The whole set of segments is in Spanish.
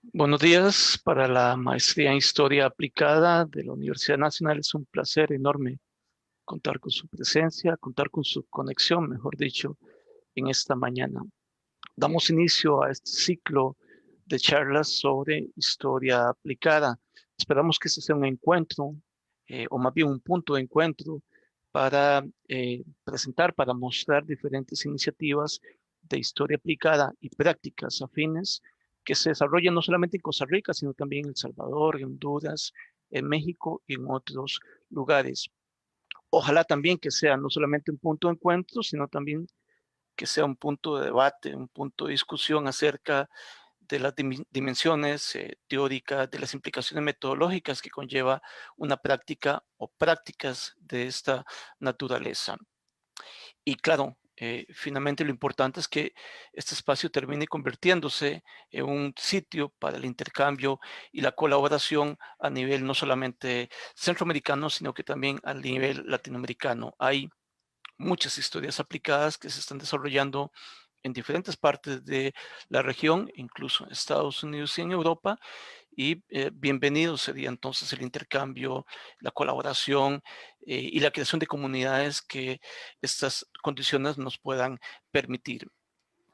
Buenos días para la maestría en Historia Aplicada de la Universidad Nacional. Es un placer enorme contar con su presencia, contar con su conexión, mejor dicho, en esta mañana. Damos inicio a este ciclo de charlas sobre historia aplicada. Esperamos que este sea un encuentro, o más bien un punto de encuentro para presentar, para mostrar diferentes iniciativas de historia aplicada y prácticas afines que se desarrollan no solamente en Costa Rica, sino también en El Salvador, en Honduras, en México y en otros lugares. Ojalá también que sea no solamente un punto de encuentro, sino también que sea un punto de debate, un punto de discusión acerca de las dimensiones teóricas, de las implicaciones metodológicas que conlleva una práctica o prácticas de esta naturaleza. Y claro, finalmente lo importante es que este espacio termine convirtiéndose en un sitio para el intercambio y la colaboración a nivel no solamente centroamericano, sino que también a nivel latinoamericano. Hay muchas historias aplicadas que se están desarrollando en diferentes partes de la región, incluso en Estados Unidos y en Europa, y bienvenido sería entonces el intercambio, la colaboración y la creación de comunidades que estas condiciones nos puedan permitir.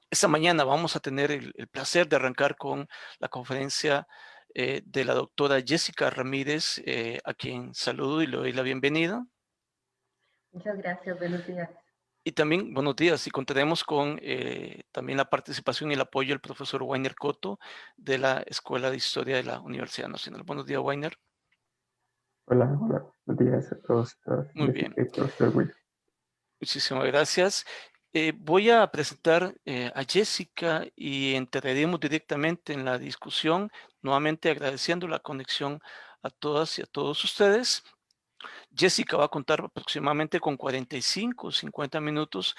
Esta mañana vamos a tener el placer de arrancar con la conferencia de la doctora Jessica Ramírez, a quien saludo y le doy la bienvenida. Muchas gracias, buenos días. Y también, buenos días, y contaremos con también la participación y el apoyo del profesor Weiner Cotto de la Escuela de Historia de la Universidad Nacional. Buenos días, Weiner. Hola, hola, buenos días a todos y todas, Muy bien, Jessica y profesor Will. muchísimas gracias. Voy a presentar a Jessica y entraremos directamente en la discusión, nuevamente agradeciendo la conexión a todas y a todos ustedes. Jessica va a contar aproximadamente con 45 o 50 minutos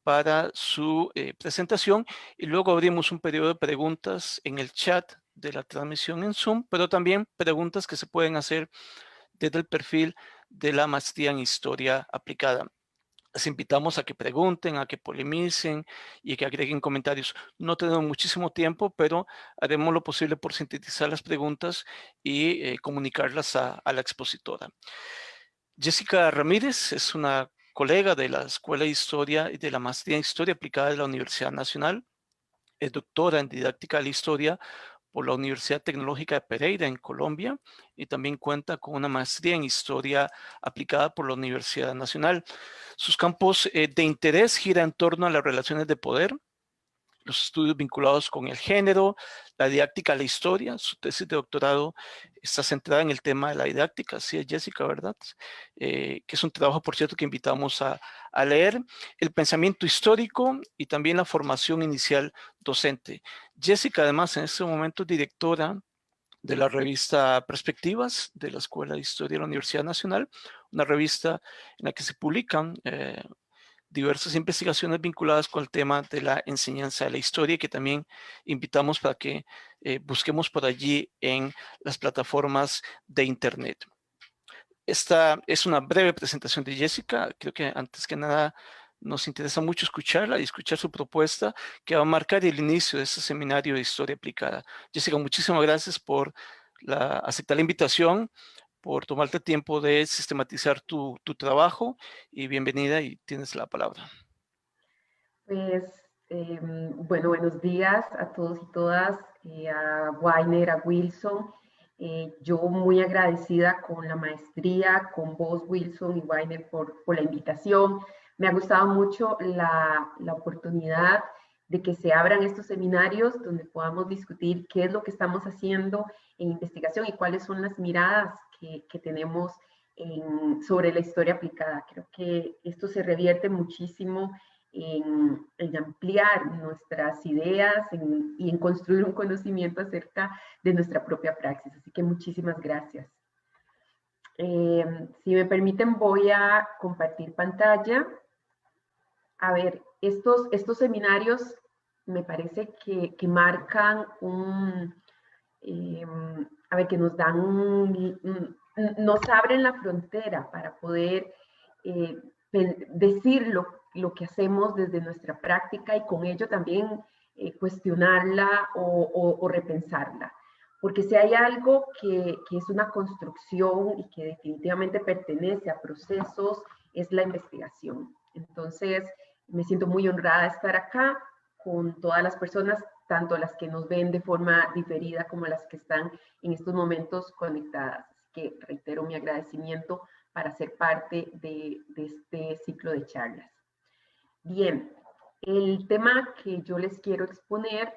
para su presentación y luego abrimos un periodo de preguntas en el chat de la transmisión en Zoom, pero también preguntas que se pueden hacer desde el perfil de la maestría en historia aplicada. Les invitamos a que pregunten, a que polemicen y que agreguen comentarios. No tenemos muchísimo tiempo, pero haremos lo posible por sintetizar las preguntas y comunicarlas a la expositora. Jessica Ramírez es una colega de la Escuela de Historia y de la Maestría en Historia Aplicada de la Universidad Nacional. Es doctora en Didáctica de la Historia por la Universidad Tecnológica de Pereira en Colombia y también cuenta con una maestría en Historia Aplicada por la Universidad Nacional. Sus campos de interés giran en torno a las relaciones de poder, los estudios vinculados con el género, la didáctica de la historia. Su tesis de doctorado está centrada en el tema de la didáctica, así es, Jessica, ¿verdad? Que es un trabajo, por cierto, que invitamos a leer, el pensamiento histórico y también la formación inicial docente. Jessica, además, en este momento es directora de la revista Perspectivas de la Escuela de Historia de la Universidad Nacional, una revista en la que se publican diversas investigaciones vinculadas con el tema de la enseñanza de la historia y que también invitamos para que busquemos por allí en las plataformas de Internet. Esta es una breve presentación de Jessica. Creo que antes que nada nos interesa mucho escucharla y escuchar su propuesta que va a marcar el inicio de este seminario de historia aplicada. Jessica, muchísimas gracias por aceptar la invitación, por tomarte tiempo de sistematizar tu trabajo y bienvenida y tienes la palabra. Pues, bueno, buenos días a todos y todas, a Weiner, a Wilson. Yo muy agradecida con la maestría, con vos, Wilson y Weiner, por la invitación. Me ha gustado mucho la oportunidad de que se abran estos seminarios donde podamos discutir qué es lo que estamos haciendo en investigación y cuáles son las miradas que tenemos sobre la historia aplicada. Creo que esto se revierte muchísimo en ampliar nuestras ideas y en construir un conocimiento acerca de nuestra propia praxis. Así que muchísimas gracias. Si me permiten, voy a compartir pantalla. A ver, estos seminarios me parece que marcan a ver, que nos dan nos abren la frontera para poder decir lo que hacemos desde nuestra práctica y con ello también cuestionarla o repensarla. porque si hay algo que es una construcción y que definitivamente pertenece a procesos, es la investigación. Entonces, me siento muy honrada de estar acá con todas las personas, tanto las que nos ven de forma diferida como las que están en estos momentos conectadas. Así que reitero mi agradecimiento para ser parte de este ciclo de charlas. Bien, el tema que yo les quiero exponer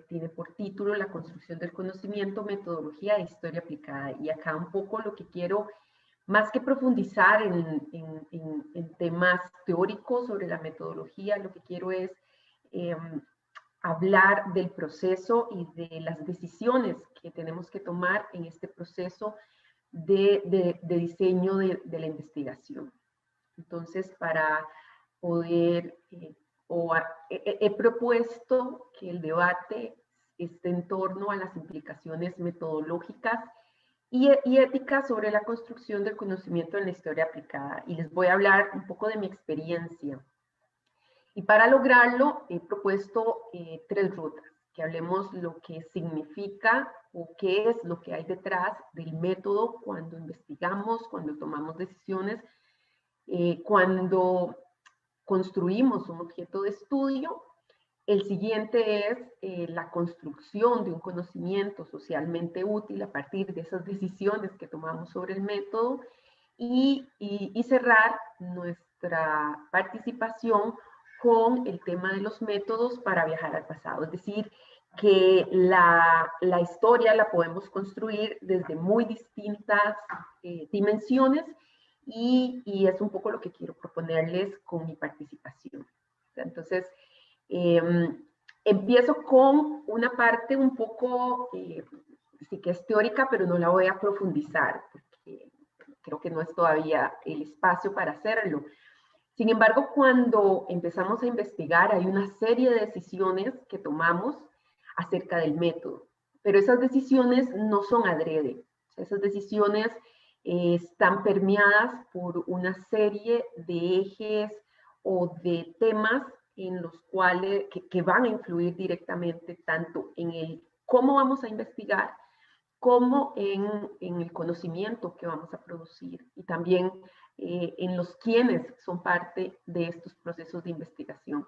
tiene por título La construcción del conocimiento, metodología e historia aplicada. Y acá un poco lo que quiero, más que profundizar en temas teóricos sobre la metodología, lo que quiero es hablar del proceso y de las decisiones que tenemos que tomar en este proceso de diseño de la investigación. Entonces, para poder, he propuesto que el debate esté en torno a las implicaciones metodológicas y éticas sobre la construcción del conocimiento en la historia aplicada. Y les voy a hablar un poco de mi experiencia. Y para lograrlo, he propuesto 3 rutas, que hablemos lo que significa o qué es lo que hay detrás del método cuando investigamos, cuando tomamos decisiones, cuando construimos un objeto de estudio. El siguiente es la construcción de un conocimiento socialmente útil a partir de esas decisiones que tomamos sobre el método y cerrar nuestra participación con el tema de los métodos para viajar al pasado. Es decir, que la historia la podemos construir desde muy distintas dimensiones y es un poco lo que quiero proponerles con mi participación. Entonces, empiezo con una parte un poco, sí que es teórica, pero no la voy a profundizar, porque creo que no es todavía el espacio para hacerlo. Sin embargo, cuando empezamos a investigar, hay una serie de decisiones que tomamos acerca del método, pero esas decisiones no son adrede. Esas decisiones están permeadas por una serie de ejes o de temas en los cuales, que van a influir directamente tanto en el cómo vamos a investigar, como en el conocimiento que vamos a producir y también en los quienes son parte de estos procesos de investigación.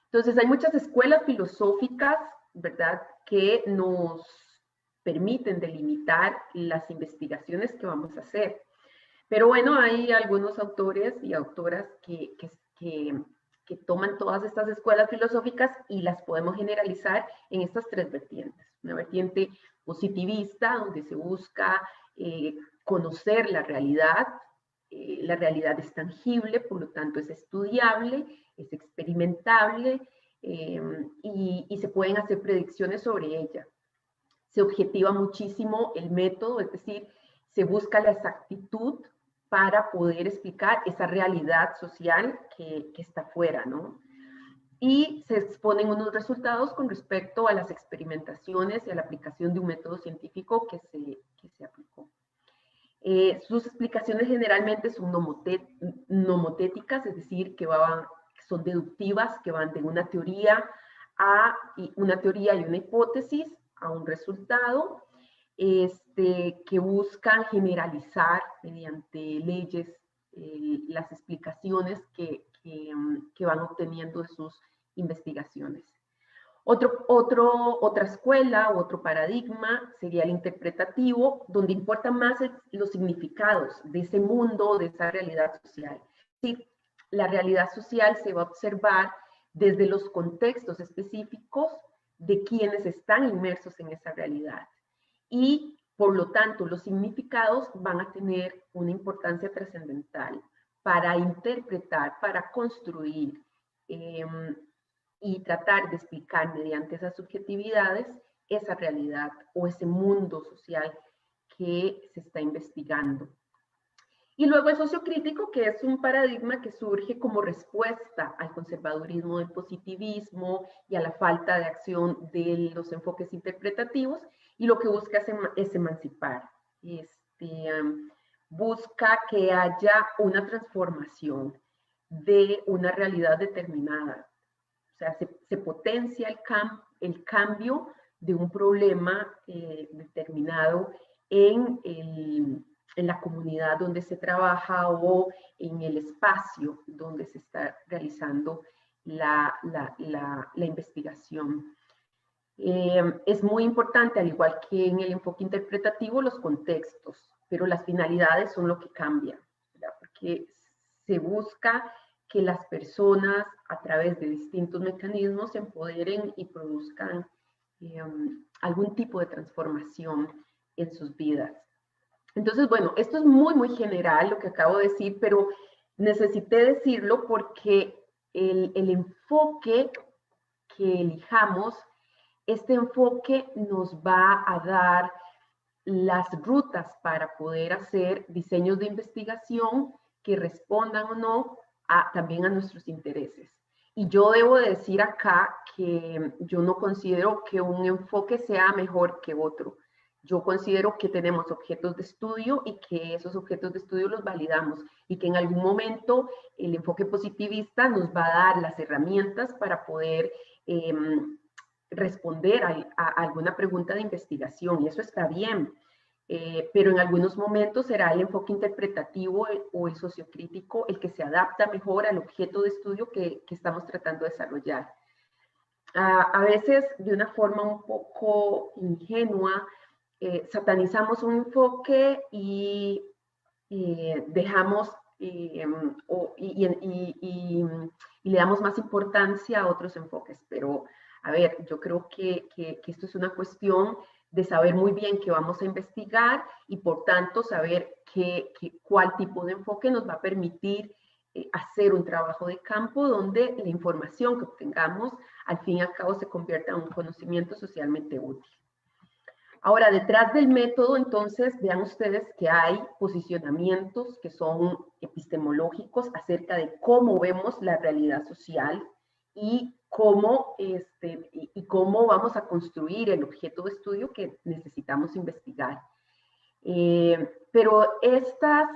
Entonces, hay muchas escuelas filosóficas, ¿verdad?, que nos permiten delimitar las investigaciones que vamos a hacer. Pero bueno, hay algunos autores y autoras que toman todas estas escuelas filosóficas y las podemos generalizar en estas 3 vertientes. Una vertiente positivista, donde se busca conocer la realidad. La realidad es tangible, por lo tanto es estudiable, es experimentable y se pueden hacer predicciones sobre ella. Se objetiva muchísimo el método, es decir, se busca la exactitud para poder explicar esa realidad social que está afuera, ¿no? Y se exponen unos resultados con respecto a las experimentaciones y a la aplicación de un método científico que se aplicó. Sus explicaciones generalmente son nomotéticas, es decir, que son deductivas, que van de una teoría y una hipótesis a un resultado, que buscan generalizar mediante leyes las explicaciones que van obteniendo de sus investigaciones. Otra escuela, otro paradigma sería el interpretativo, donde importan más los significados de ese mundo, de esa realidad social. Sí, la realidad social se va a observar desde los contextos específicos de quienes están inmersos en esa realidad. Y, por lo tanto, los significados van a tener una importancia trascendental para interpretar, para construir y tratar de explicar mediante esas subjetividades esa realidad o ese mundo social que se está investigando. Y luego el sociocrítico, que es un paradigma que surge como respuesta al conservadurismo del positivismo y a la falta de acción de los enfoques interpretativos, y lo que busca es emancipar. Busca que haya una transformación de una realidad determinada. O sea, se potencia el cambio de un problema determinado en la comunidad donde se trabaja o en el espacio donde se está realizando la investigación. Es muy importante, al igual que en el enfoque interpretativo, los contextos, pero las finalidades son lo que cambia, ¿verdad? Porque se busca que las personas a través de distintos mecanismos se empoderen y produzcan algún tipo de transformación en sus vidas. Entonces, bueno, esto es muy, muy general lo que acabo de decir, pero necesité decirlo porque el enfoque que elijamos, este enfoque nos va a dar las rutas para poder hacer diseños de investigación que respondan o no también a nuestros intereses. Y yo debo decir acá que yo no considero que un enfoque sea mejor que otro. Yo considero que tenemos objetos de estudio y que esos objetos de estudio los validamos y que en algún momento el enfoque positivista nos va a dar las herramientas para poder responder a alguna pregunta de investigación, y eso está bien. Pero en algunos momentos será el enfoque interpretativo o el sociocrítico el que se adapta mejor al objeto de estudio que estamos tratando de desarrollar. A veces, de una forma un poco ingenua, satanizamos un enfoque y dejamos y le damos más importancia a otros enfoques. Pero, a ver, yo creo que esto es una cuestión de saber muy bien qué vamos a investigar y, por tanto, saber cuál tipo de enfoque nos va a permitir hacer un trabajo de campo donde la información que obtengamos, al fin y al cabo, se convierta en un conocimiento socialmente útil. Ahora, detrás del método, entonces, vean ustedes que hay posicionamientos que son epistemológicos acerca de cómo vemos la realidad social y cómo vamos a construir el objeto de estudio que necesitamos investigar. Pero estas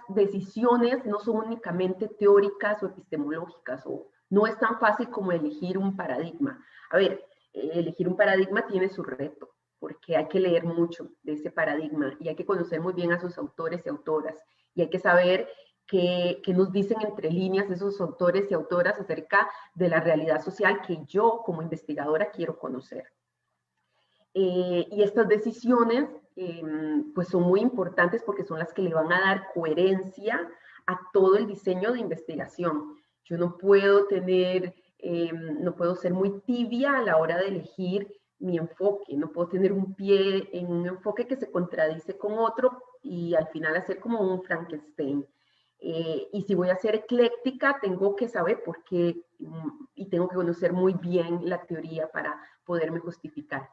decisiones no son únicamente teóricas o epistemológicas, o no es tan fácil como elegir un paradigma. A ver, elegir un paradigma tiene su reto, porque hay que leer mucho de ese paradigma y hay que conocer muy bien a sus autores y autoras, y hay que saber qué nos dicen entre líneas esos autores y autoras acerca de la realidad social que yo como investigadora quiero conocer. Y estas decisiones pues son muy importantes porque son las que le van a dar coherencia a todo el diseño de investigación. Yo no puedo no puedo ser muy tibia a la hora de elegir mi enfoque, no puedo tener un pie en un enfoque que se contradice con otro y al final hacer como un Frankenstein. Y si voy a ser ecléctica, tengo que saber por qué y tengo que conocer muy bien la teoría para poderme justificar.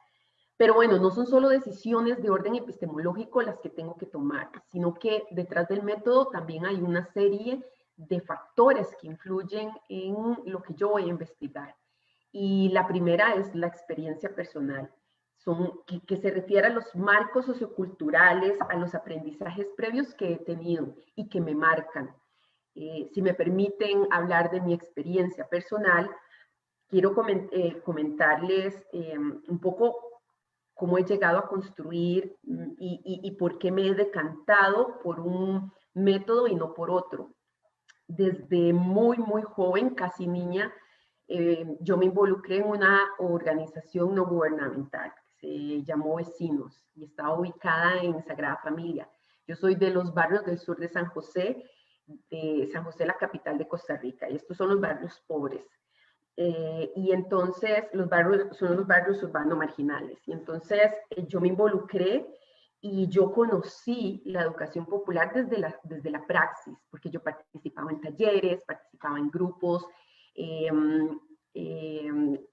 Pero bueno, no son solo decisiones de orden epistemológico las que tengo que tomar, sino que detrás del método también hay una serie de factores que influyen en lo que yo voy a investigar. Y la primera es la experiencia personal, que se refiere a los marcos socioculturales, a los aprendizajes previos que he tenido y que me marcan. Si me permiten hablar de mi experiencia personal, quiero comentarles un poco cómo he llegado a construir y por qué me he decantado por un método y no por otro. Desde muy, muy joven, casi niña, yo me involucré en una organización no gubernamental que se llamó Vecinos y estaba ubicada en Sagrada Familia. Yo soy de los barrios del sur de San José, la capital de Costa Rica, y estos son los barrios pobres. Y entonces los barrios son los barrios urbanos marginales. Y entonces yo me involucré y yo conocí la educación popular desde la praxis, porque yo participaba en talleres, participaba en grupos,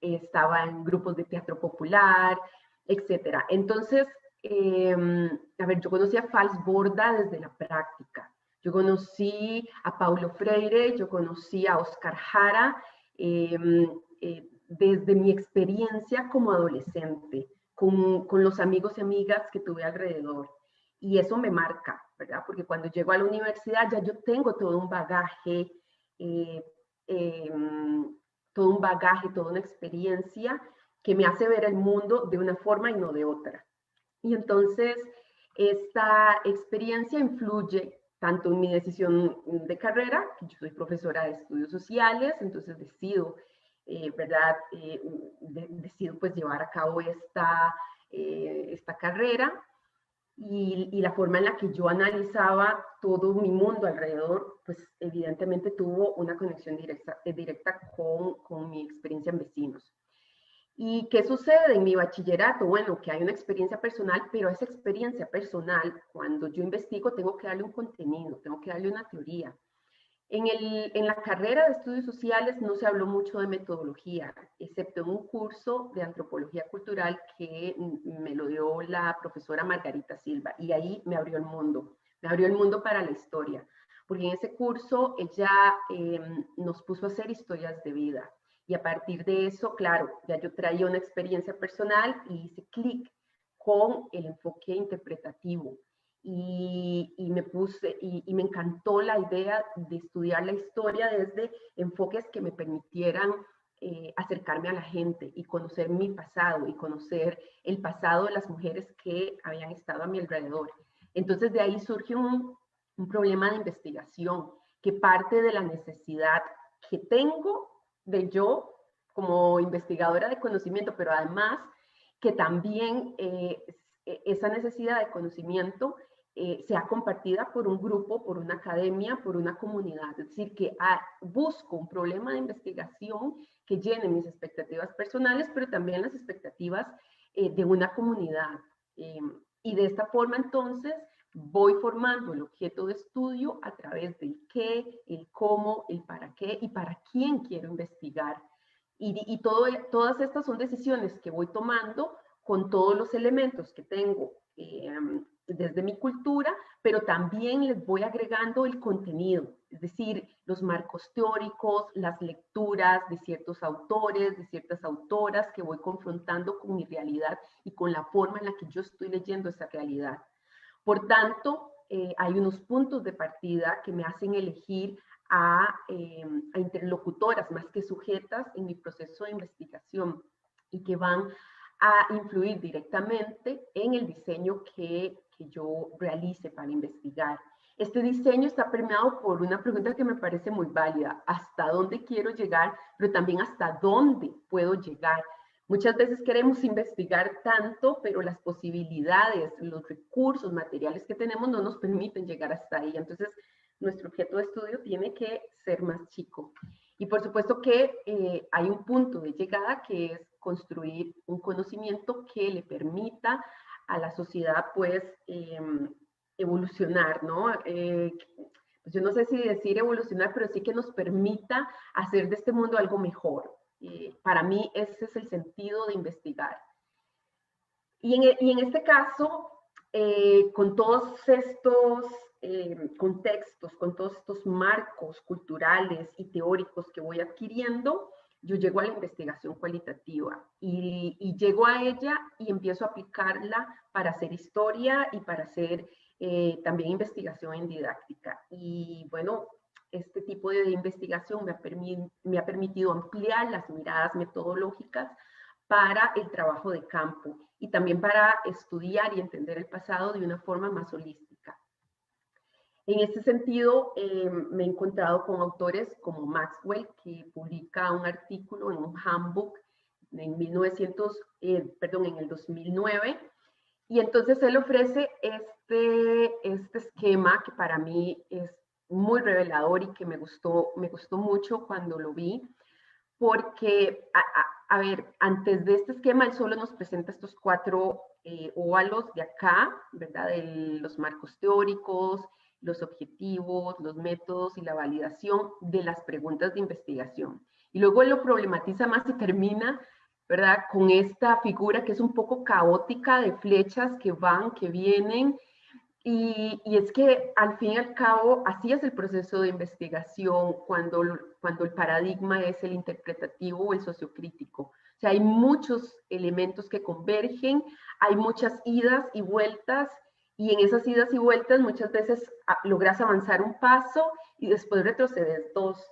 estaba en grupos de teatro popular, etc. Entonces, a ver, yo conocí a Fals Borda desde la práctica. Yo conocí a Paulo Freire, yo conocí a Oscar Jara, desde mi experiencia como adolescente, con los amigos y amigas que tuve alrededor. Y eso me marca, ¿verdad? Porque cuando llego a la universidad ya yo tengo todo un bagaje, toda una experiencia que me hace ver el mundo de una forma y no de otra. Y entonces esta experiencia influye tanto en mi decisión de carrera, que yo soy profesora de estudios sociales, entonces decido, ¿verdad? Decido pues llevar a cabo esta carrera, y la forma en la que yo analizaba todo mi mundo alrededor, pues evidentemente tuvo una conexión directa con mi experiencia en vecinos. ¿Y qué sucede en mi bachillerato? Bueno, que hay una experiencia personal, pero a esa experiencia personal, cuando yo investigo, tengo que darle un contenido, tengo que darle una teoría. En la carrera de estudios sociales no se habló mucho de metodología, excepto en un curso de antropología cultural que me lo dio la profesora Margarita Silva, y ahí me abrió el mundo para la historia, porque en ese curso ella nos puso a hacer historias de vida, y a partir de eso, claro, ya yo traía una experiencia personal y hice clic con el enfoque interpretativo. Y me encantó la idea de estudiar la historia desde enfoques que me permitieran acercarme a la gente y conocer mi pasado y conocer el pasado de las mujeres que habían estado a mi alrededor. Entonces de ahí surge un problema de investigación que parte de la necesidad que tengo de yo como investigadora de conocimiento, pero además que también esa necesidad de conocimiento sea compartida por un grupo, por una academia, por una comunidad. Es decir, que busco un problema de investigación que llene mis expectativas personales, pero también las expectativas de una comunidad. Y de esta forma, entonces, voy formando el objeto de estudio a través del qué, el cómo, el para qué y para quién quiero investigar. Y todas estas son decisiones que voy tomando con todos los elementos que tengo desde mi cultura, pero también les voy agregando el contenido, es decir, los marcos teóricos, las lecturas de ciertos autores, de ciertas autoras que voy confrontando con mi realidad y con la forma en la que yo estoy leyendo esa realidad. Por tanto, hay unos puntos de partida que me hacen elegir a interlocutoras más que sujetas en mi proceso de investigación y que van a influir directamente en el diseño que yo realice para investigar. Este diseño está permeado por una pregunta que me parece muy válida: ¿hasta dónde quiero llegar? Pero también ¿hasta dónde puedo llegar? Muchas veces queremos investigar tanto, pero las posibilidades, los recursos materiales que tenemos no nos permiten llegar hasta ahí. Entonces, nuestro objeto de estudio tiene que ser más chico. Y por supuesto que hay un punto de llegada que es construir un conocimiento que le permita a la sociedad, pues, evolucionar, ¿no? Pues yo no sé si decir evolucionar, pero sí que nos permita hacer de este mundo algo mejor. Para mí ese es el sentido de investigar. Y en este caso, con todos estos contextos, con todos estos marcos culturales y teóricos que voy adquiriendo, yo llego a la investigación cualitativa y llego a ella y empiezo a aplicarla para hacer historia y para hacer también investigación en didáctica. Y bueno, este tipo de investigación me ha permitido ampliar las miradas metodológicas para el trabajo de campo y también para estudiar y entender el pasado de una forma más holística. En este sentido, me he encontrado con autores como Maxwell, que publica un artículo en un handbook en el 2009, y entonces él ofrece este esquema que para mí es muy revelador y que me gustó mucho cuando lo vi, porque, a ver, antes de este esquema, él solo nos presenta estos 4 óvalos de acá, ¿verdad? De los marcos teóricos, los objetivos, los métodos y la validación de las preguntas de investigación. Y luego él lo problematiza más y termina, ¿verdad?, con esta figura que es un poco caótica de flechas que van, que vienen. Y es que al fin y al cabo, así es el proceso de investigación cuando el paradigma es el interpretativo o el sociocrítico. O sea, hay muchos elementos que convergen, hay muchas idas y vueltas, y en esas idas y vueltas muchas veces logras avanzar un paso y después retrocedes 2,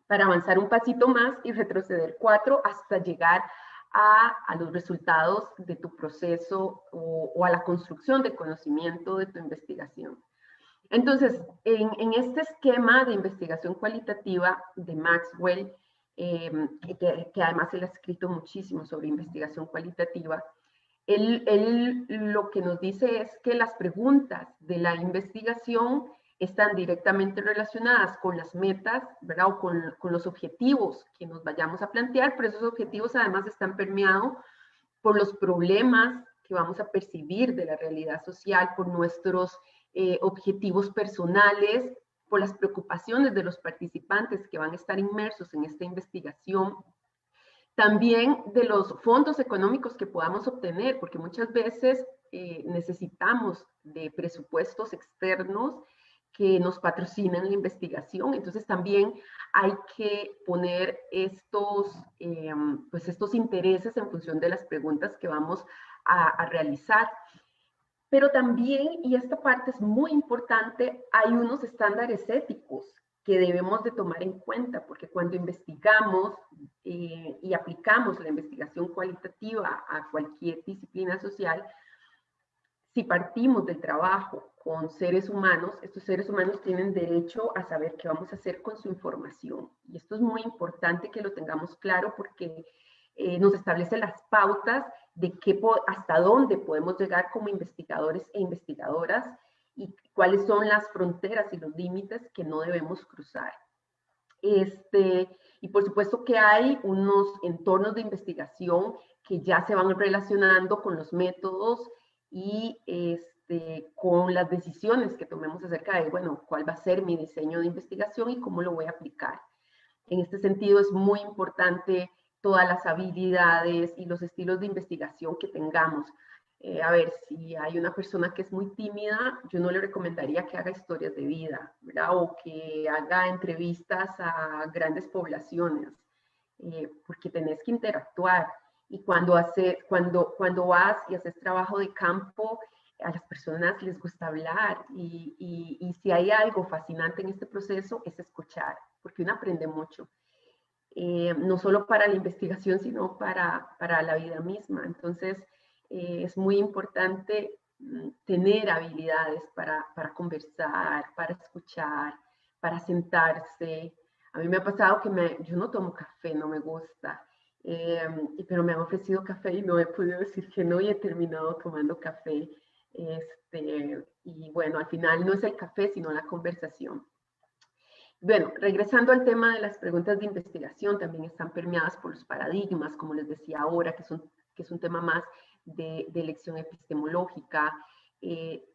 para avanzar un pasito más y retroceder 4 hasta llegar a los resultados de tu proceso o a la construcción de conocimiento de tu investigación. Entonces, en este esquema de investigación cualitativa de Maxwell, que además él ha escrito muchísimo sobre investigación cualitativa, él lo que nos dice es que las preguntas de la investigación están directamente relacionadas con las metas, ¿verdad? O con los objetivos que nos vayamos a plantear, pero esos objetivos además están permeados por los problemas que vamos a percibir de la realidad social, por nuestros objetivos personales, por las preocupaciones de los participantes que van a estar inmersos en esta investigación, también de los fondos económicos que podamos obtener, porque muchas veces necesitamos de presupuestos externos que nos patrocinan la investigación. Entonces también hay que poner pues estos intereses en función de las preguntas que vamos a realizar. Pero también, y esta parte es muy importante, hay unos estándares éticos que debemos de tomar en cuenta, porque cuando investigamos y aplicamos la investigación cualitativa a cualquier disciplina social, si partimos del trabajo con seres humanos, estos seres humanos tienen derecho a saber qué vamos a hacer con su información. Y esto es muy importante que lo tengamos claro porque nos establece las pautas de hasta dónde podemos llegar como investigadores e investigadoras y cuáles son las fronteras y los límites que no debemos cruzar. Y por supuesto que hay unos entornos de investigación que ya se van relacionando con los métodos y con las decisiones que tomemos acerca de, bueno, cuál va a ser mi diseño de investigación y cómo lo voy a aplicar. En este sentido es muy importante todas las habilidades y los estilos de investigación que tengamos. A ver, si hay una persona que es muy tímida, yo no le recomendaría que haga historias de vida, ¿verdad? O que haga entrevistas a grandes poblaciones, porque tenés que interactuar. Y cuando vas y haces trabajo de campo, a las personas les gusta hablar. Y si hay algo fascinante en este proceso, es escuchar, porque uno aprende mucho. No solo para la investigación, sino para la vida misma. Entonces, es muy importante tener habilidades para conversar, para escuchar, para sentarse. A mí me ha pasado que yo no tomo café, no me gusta, pero me han ofrecido café y no he podido decir que no y he terminado tomando café. Y bueno, al final no es el café, sino la conversación. Bueno, regresando al tema de las preguntas de investigación, también están permeadas por los paradigmas, como les decía ahora, que es un tema más de elección epistemológica.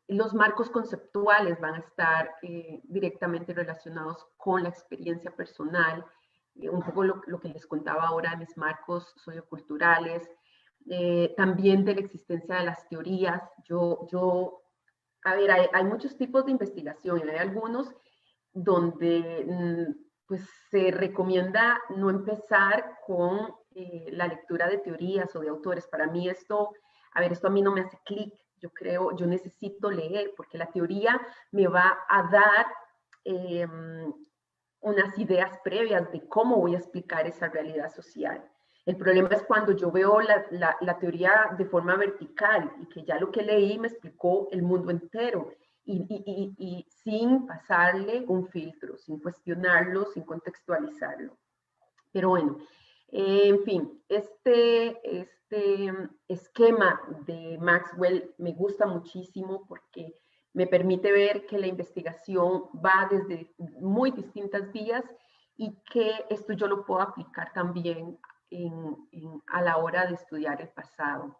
Los marcos conceptuales van a estar directamente relacionados con la experiencia personal, un poco lo que les contaba ahora, mis marcos socioculturales, también de la existencia de las teorías. A ver, hay muchos tipos de investigación y hay algunos donde pues se recomienda no empezar con la lectura de teorías o de autores. Para mí esto a mí no me hace clic. Yo necesito leer porque la teoría me va a dar unas ideas previas de cómo voy a explicar esa realidad social. El problema es cuando yo veo la teoría de forma vertical y que ya lo que leí me explicó el mundo entero. Y sin pasarle un filtro, sin cuestionarlo, sin contextualizarlo. Pero bueno, en fin, este esquema de Maxwell me gusta muchísimo porque me permite ver que la investigación va desde muy distintas vías y que esto yo lo puedo aplicar también a la hora de estudiar el pasado.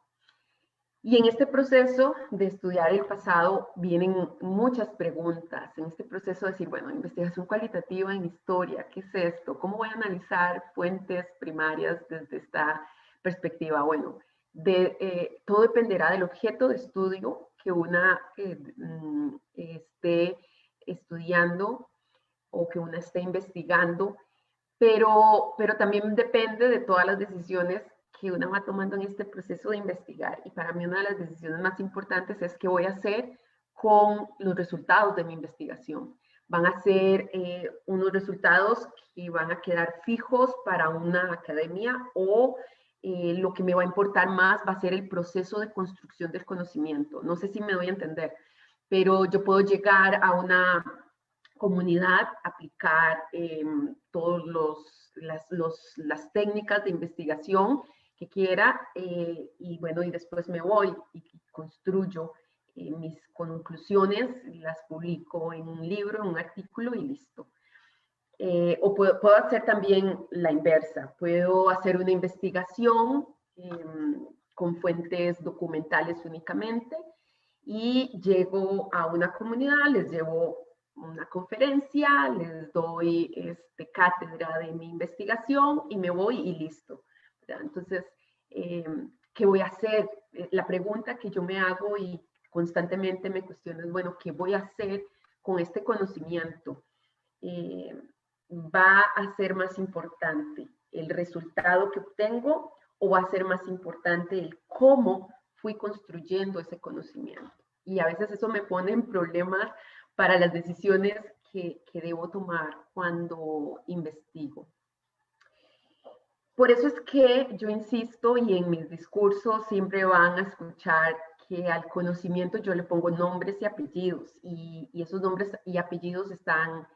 Y en este proceso de estudiar el pasado vienen muchas preguntas. En este proceso de decir, bueno, investigación cualitativa en historia, ¿qué es esto? ¿Cómo voy a analizar fuentes primarias desde esta perspectiva? Bueno, todo dependerá del objeto de estudio que una esté estudiando o que una esté investigando, pero también depende de todas las decisiones que una va tomando en este proceso de investigar. Y para mí una de las decisiones más importantes es qué voy a hacer con los resultados de mi investigación. Van a ser unos resultados que van a quedar fijos para una academia o lo que me va a importar más va a ser el proceso de construcción del conocimiento. No sé si me doy a entender, pero yo puedo llegar a una comunidad, aplicar todas las técnicas de investigación que quiera y bueno, y después me voy y construyo mis conclusiones, las publico en un libro, en un artículo y listo. O puedo hacer también la inversa. Puedo hacer una investigación con fuentes documentales únicamente y llego a una comunidad, les llevo una conferencia, les doy cátedra de mi investigación y me voy y listo. ¿Verdad? Entonces, ¿qué voy a hacer? La pregunta que yo me hago y constantemente me cuestiono es, bueno, ¿qué voy a hacer con este conocimiento? ¿Va a ser más importante el resultado que obtengo o va a ser más importante el cómo fui construyendo ese conocimiento? Y a veces eso me pone en problemas para las decisiones que debo tomar cuando investigo. Por eso es que yo insisto y en mis discursos siempre van a escuchar que al conocimiento yo le pongo nombres y apellidos y esos nombres y apellidos están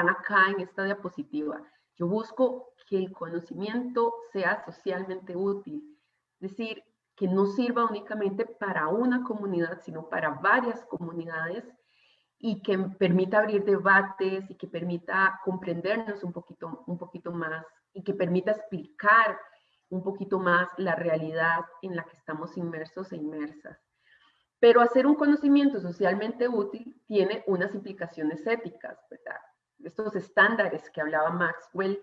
acá en esta diapositiva. Yo busco que el conocimiento sea socialmente útil, es decir, que no sirva únicamente para una comunidad, sino para varias comunidades y que permita abrir debates y que permita comprendernos un poquito más y que permita explicar un poquito más la realidad en la que estamos inmersos e inmersas. Pero hacer un conocimiento socialmente útil tiene unas implicaciones éticas, ¿verdad? Estos estándares que hablaba Maxwell,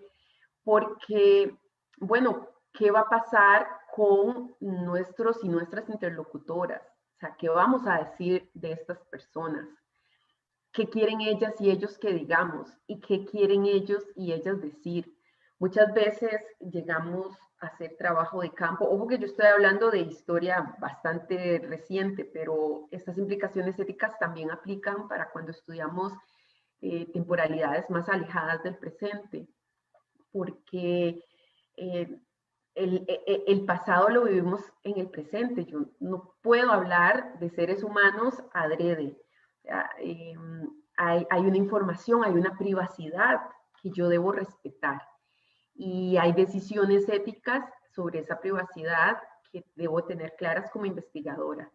porque, bueno, ¿qué va a pasar con nuestros y nuestras interlocutoras? O sea, ¿qué vamos a decir de estas personas? ¿Qué quieren ellas y ellos que digamos? ¿Y qué quieren ellos y ellas decir? Muchas veces llegamos a hacer trabajo de campo. Ojo que yo estoy hablando de historia bastante reciente, pero estas implicaciones éticas también aplican para cuando estudiamos temporalidades más alejadas del presente, porque el pasado lo vivimos en el presente. Yo no puedo hablar de seres humanos adrede. Hay una información, hay una privacidad que yo debo respetar. Y hay decisiones éticas sobre esa privacidad que debo tener claras como investigadora.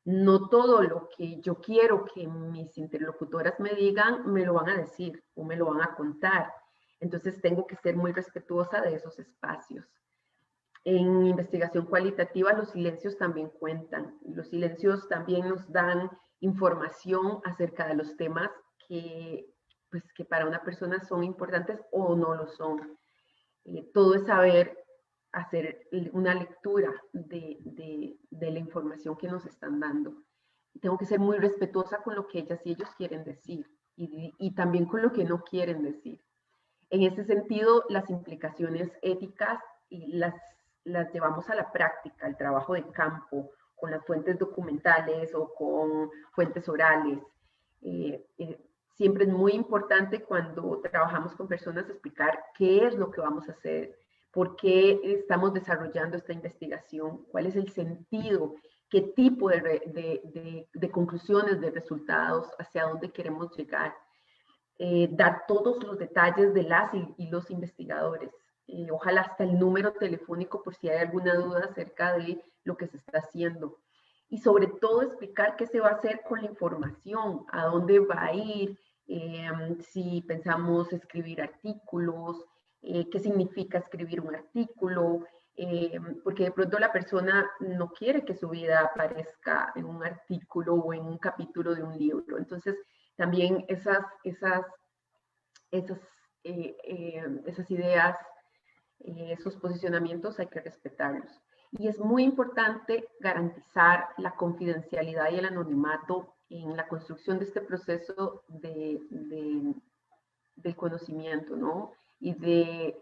No todo lo que yo quiero que mis interlocutoras me digan, me lo van a decir o me lo van a contar. Entonces tengo que ser muy respetuosa de esos espacios. En investigación cualitativa los silencios también cuentan. Los silencios también nos dan información acerca de los temas que para una persona son importantes o no lo son. Todo es saber hacer una lectura de la información que nos están dando. Tengo que ser muy respetuosa con lo que ellas y ellos quieren decir y también con lo que no quieren decir. En ese sentido, las implicaciones éticas las llevamos a la práctica, al trabajo de campo, con las fuentes documentales o con fuentes orales. Siempre es muy importante cuando trabajamos con personas explicar qué es lo que vamos a hacer, por qué estamos desarrollando esta investigación, cuál es el sentido, qué tipo de conclusiones, de resultados, hacia dónde queremos llegar. Dar todos los detalles de las y los investigadores. Ojalá hasta el número telefónico por si hay alguna duda acerca de lo que se está haciendo. Y sobre todo explicar qué se va a hacer con la información, a dónde va a ir, si pensamos escribir artículos, qué significa escribir un artículo, porque de pronto la persona no quiere que su vida aparezca en un artículo o en un capítulo de un libro. Entonces, también esas ideas, esos posicionamientos hay que respetarlos. Y es muy importante garantizar la confidencialidad y el anonimato en la construcción de este proceso del conocimiento, ¿no? Y de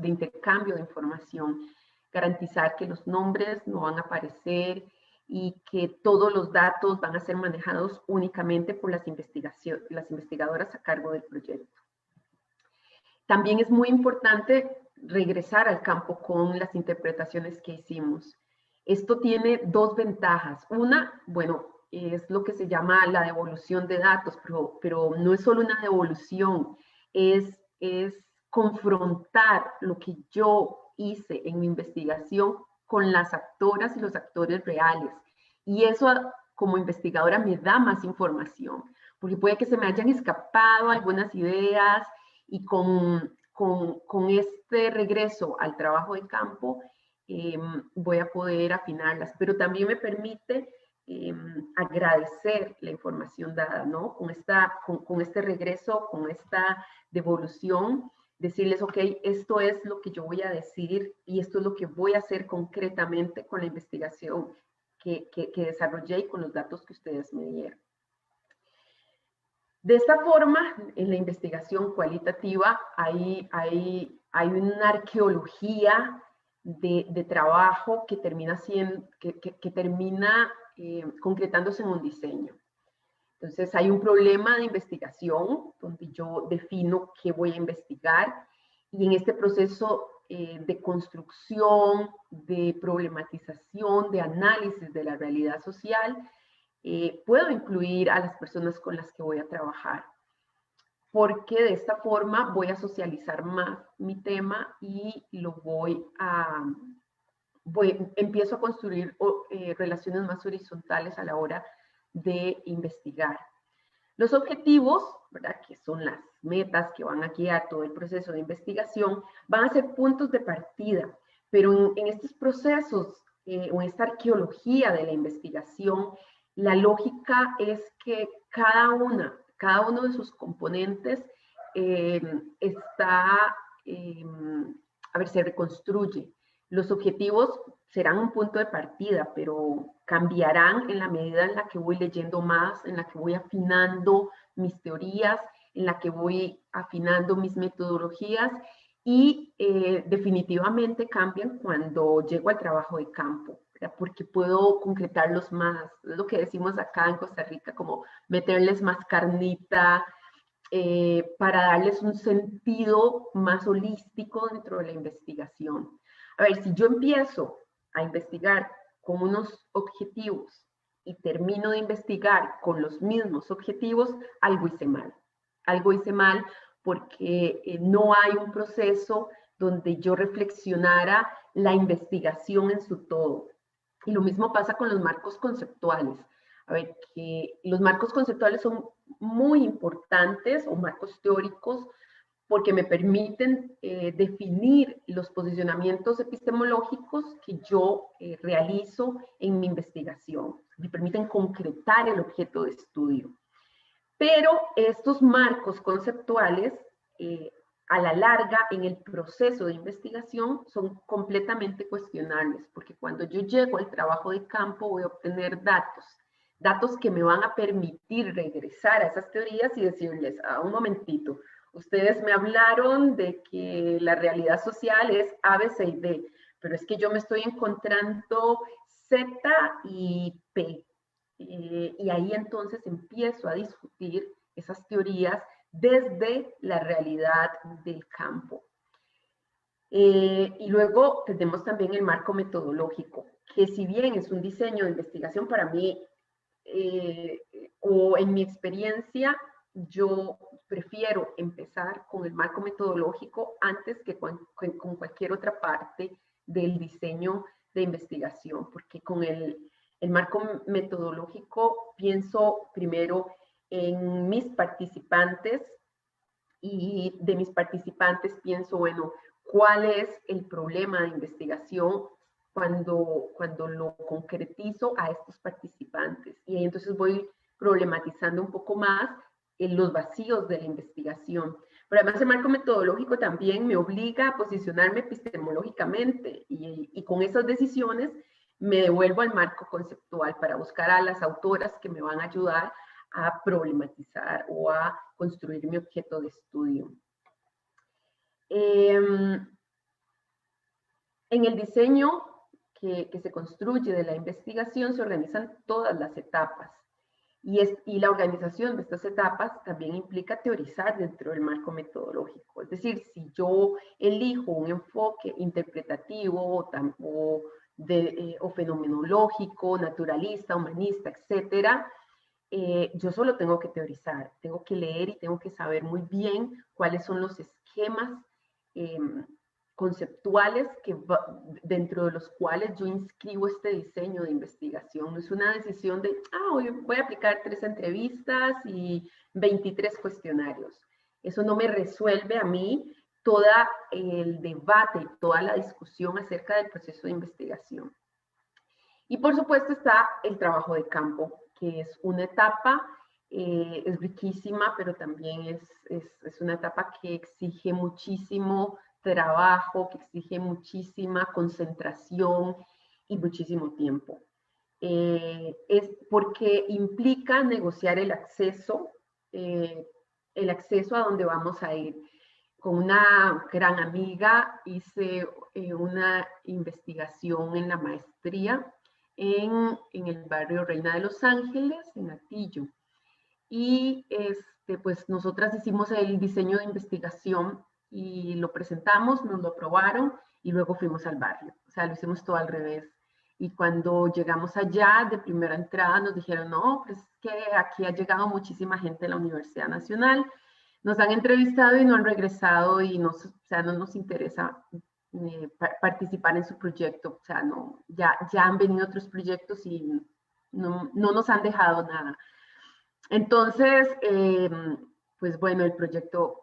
intercambio de información. Garantizar que los nombres no van a aparecer y que todos los datos van a ser manejados únicamente por las investigadoras a cargo del proyecto. También es muy importante regresar al campo con las interpretaciones que hicimos. Esto tiene dos ventajas. Una, bueno, es lo que se llama la devolución de datos, pero no es solo una devolución, es confrontar lo que yo hice en mi investigación con las actoras y los actores reales. Y eso como investigadora me da más información, porque puede que se me hayan escapado algunas ideas y con este regreso al trabajo de campo voy a poder afinarlas, pero también me permite agradecer la información dada, ¿no? Con este regreso, con esta devolución, decirles, ok, esto es lo que yo voy a decir y esto es lo que voy a hacer concretamente con la investigación que desarrollé y con los datos que ustedes me dieron. De esta forma, en la investigación cualitativa hay una arqueología de trabajo que termina concretándose en un diseño. Entonces, hay un problema de investigación donde yo defino qué voy a investigar y en este proceso de construcción, de problematización, de análisis de la realidad social, puedo incluir a las personas con las que voy a trabajar, porque de esta forma voy a socializar más mi tema y empiezo a construir relaciones más horizontales a la hora de investigar. Los objetivos, ¿verdad?, que son las metas que van a guiar todo el proceso de investigación, van a ser puntos de partida, pero en estos procesos o en esta arqueología de la investigación, la lógica es que cada uno de sus componentes se reconstruye. Los objetivos serán un punto de partida, pero cambiarán en la medida en la que voy leyendo más, en la que voy afinando mis teorías, en la que voy afinando mis metodologías y definitivamente cambian cuando llego al trabajo de campo, ¿verdad? Porque puedo concretarlos más. Es lo que decimos acá en Costa Rica, como meterles más carnita, para darles un sentido más holístico dentro de la investigación. A ver, si yo empiezo a investigar con unos objetivos y termino de investigar con los mismos objetivos, algo hice mal. Algo hice mal porque no hay un proceso donde yo reflexionara la investigación en su todo. Y lo mismo pasa con los marcos conceptuales. A ver, que los marcos conceptuales son muy importantes, o marcos teóricos, porque me permiten definir los posicionamientos epistemológicos que yo realizo en mi investigación. Me permiten concretar el objeto de estudio. Pero estos marcos conceptuales, a la larga, en el proceso de investigación, son completamente cuestionables, porque cuando yo llego al trabajo de campo voy a obtener datos que me van a permitir regresar a esas teorías y decirles, un momentito, ustedes me hablaron de que la realidad social es A, B, C y D, pero es que yo me estoy encontrando Z y P. Y ahí entonces empiezo a discutir esas teorías desde la realidad del campo. Y luego tenemos también el marco metodológico, que si bien es un diseño de investigación para mí, o en mi experiencia, yo prefiero empezar con el marco metodológico antes que con cualquier otra parte del diseño de investigación, porque con el marco metodológico pienso primero en mis participantes y de mis participantes pienso, bueno, ¿cuál es el problema de investigación cuando lo concretizo a estos participantes? Y ahí entonces voy problematizando un poco más los vacíos de la investigación. Pero además el marco metodológico también me obliga a posicionarme epistemológicamente y con esas decisiones me devuelvo al marco conceptual para buscar a las autoras que me van a ayudar a problematizar o a construir mi objeto de estudio. En el diseño que se construye de la investigación se organizan todas las etapas. Y la organización de estas etapas también implica teorizar dentro del marco metodológico. Es decir, si yo elijo un enfoque interpretativo o fenomenológico, naturalista, humanista, etcétera, yo solo tengo que teorizar, tengo que leer y tengo que saber muy bien cuáles son los esquemas conceptuales dentro de los cuales yo inscribo este diseño de investigación. No es una decisión de, hoy voy a aplicar 3 entrevistas y 23 cuestionarios. Eso no me resuelve a mí todo el debate, toda la discusión acerca del proceso de investigación. Y por supuesto está el trabajo de campo, que es una etapa, es riquísima, pero también es una etapa que exige muchísimo trabajo, que exige muchísima concentración y muchísimo tiempo. Es porque implica negociar el acceso a donde vamos a ir. Con una gran amiga hice una investigación en la maestría en el barrio Reina de Los Ángeles, en Atillo. Y pues nosotras hicimos el diseño de investigación y lo presentamos, nos lo aprobaron y luego fuimos al barrio. O sea, lo hicimos todo al revés. Y cuando llegamos allá, de primera entrada, nos dijeron, no, pues que aquí ha llegado muchísima gente de la Universidad Nacional, nos han entrevistado y no han regresado y o sea, no nos interesa participar en su proyecto. O sea, no, ya han venido otros proyectos y no nos han dejado nada. Entonces, pues bueno, el proyecto,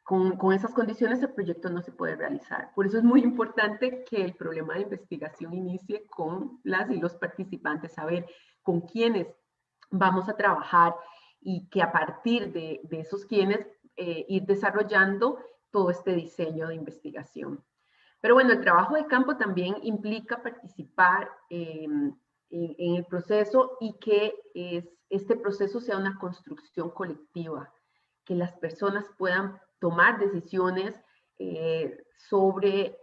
con esas condiciones, el proyecto no se puede realizar. Por eso es muy importante que el problema de investigación inicie con las y los participantes, saber con quiénes vamos a trabajar y que a partir de esos quiénes ir desarrollando todo este diseño de investigación. Pero bueno, el trabajo de campo también implica participar en el proceso y que este proceso sea una construcción colectiva, que las personas puedan tomar decisiones sobre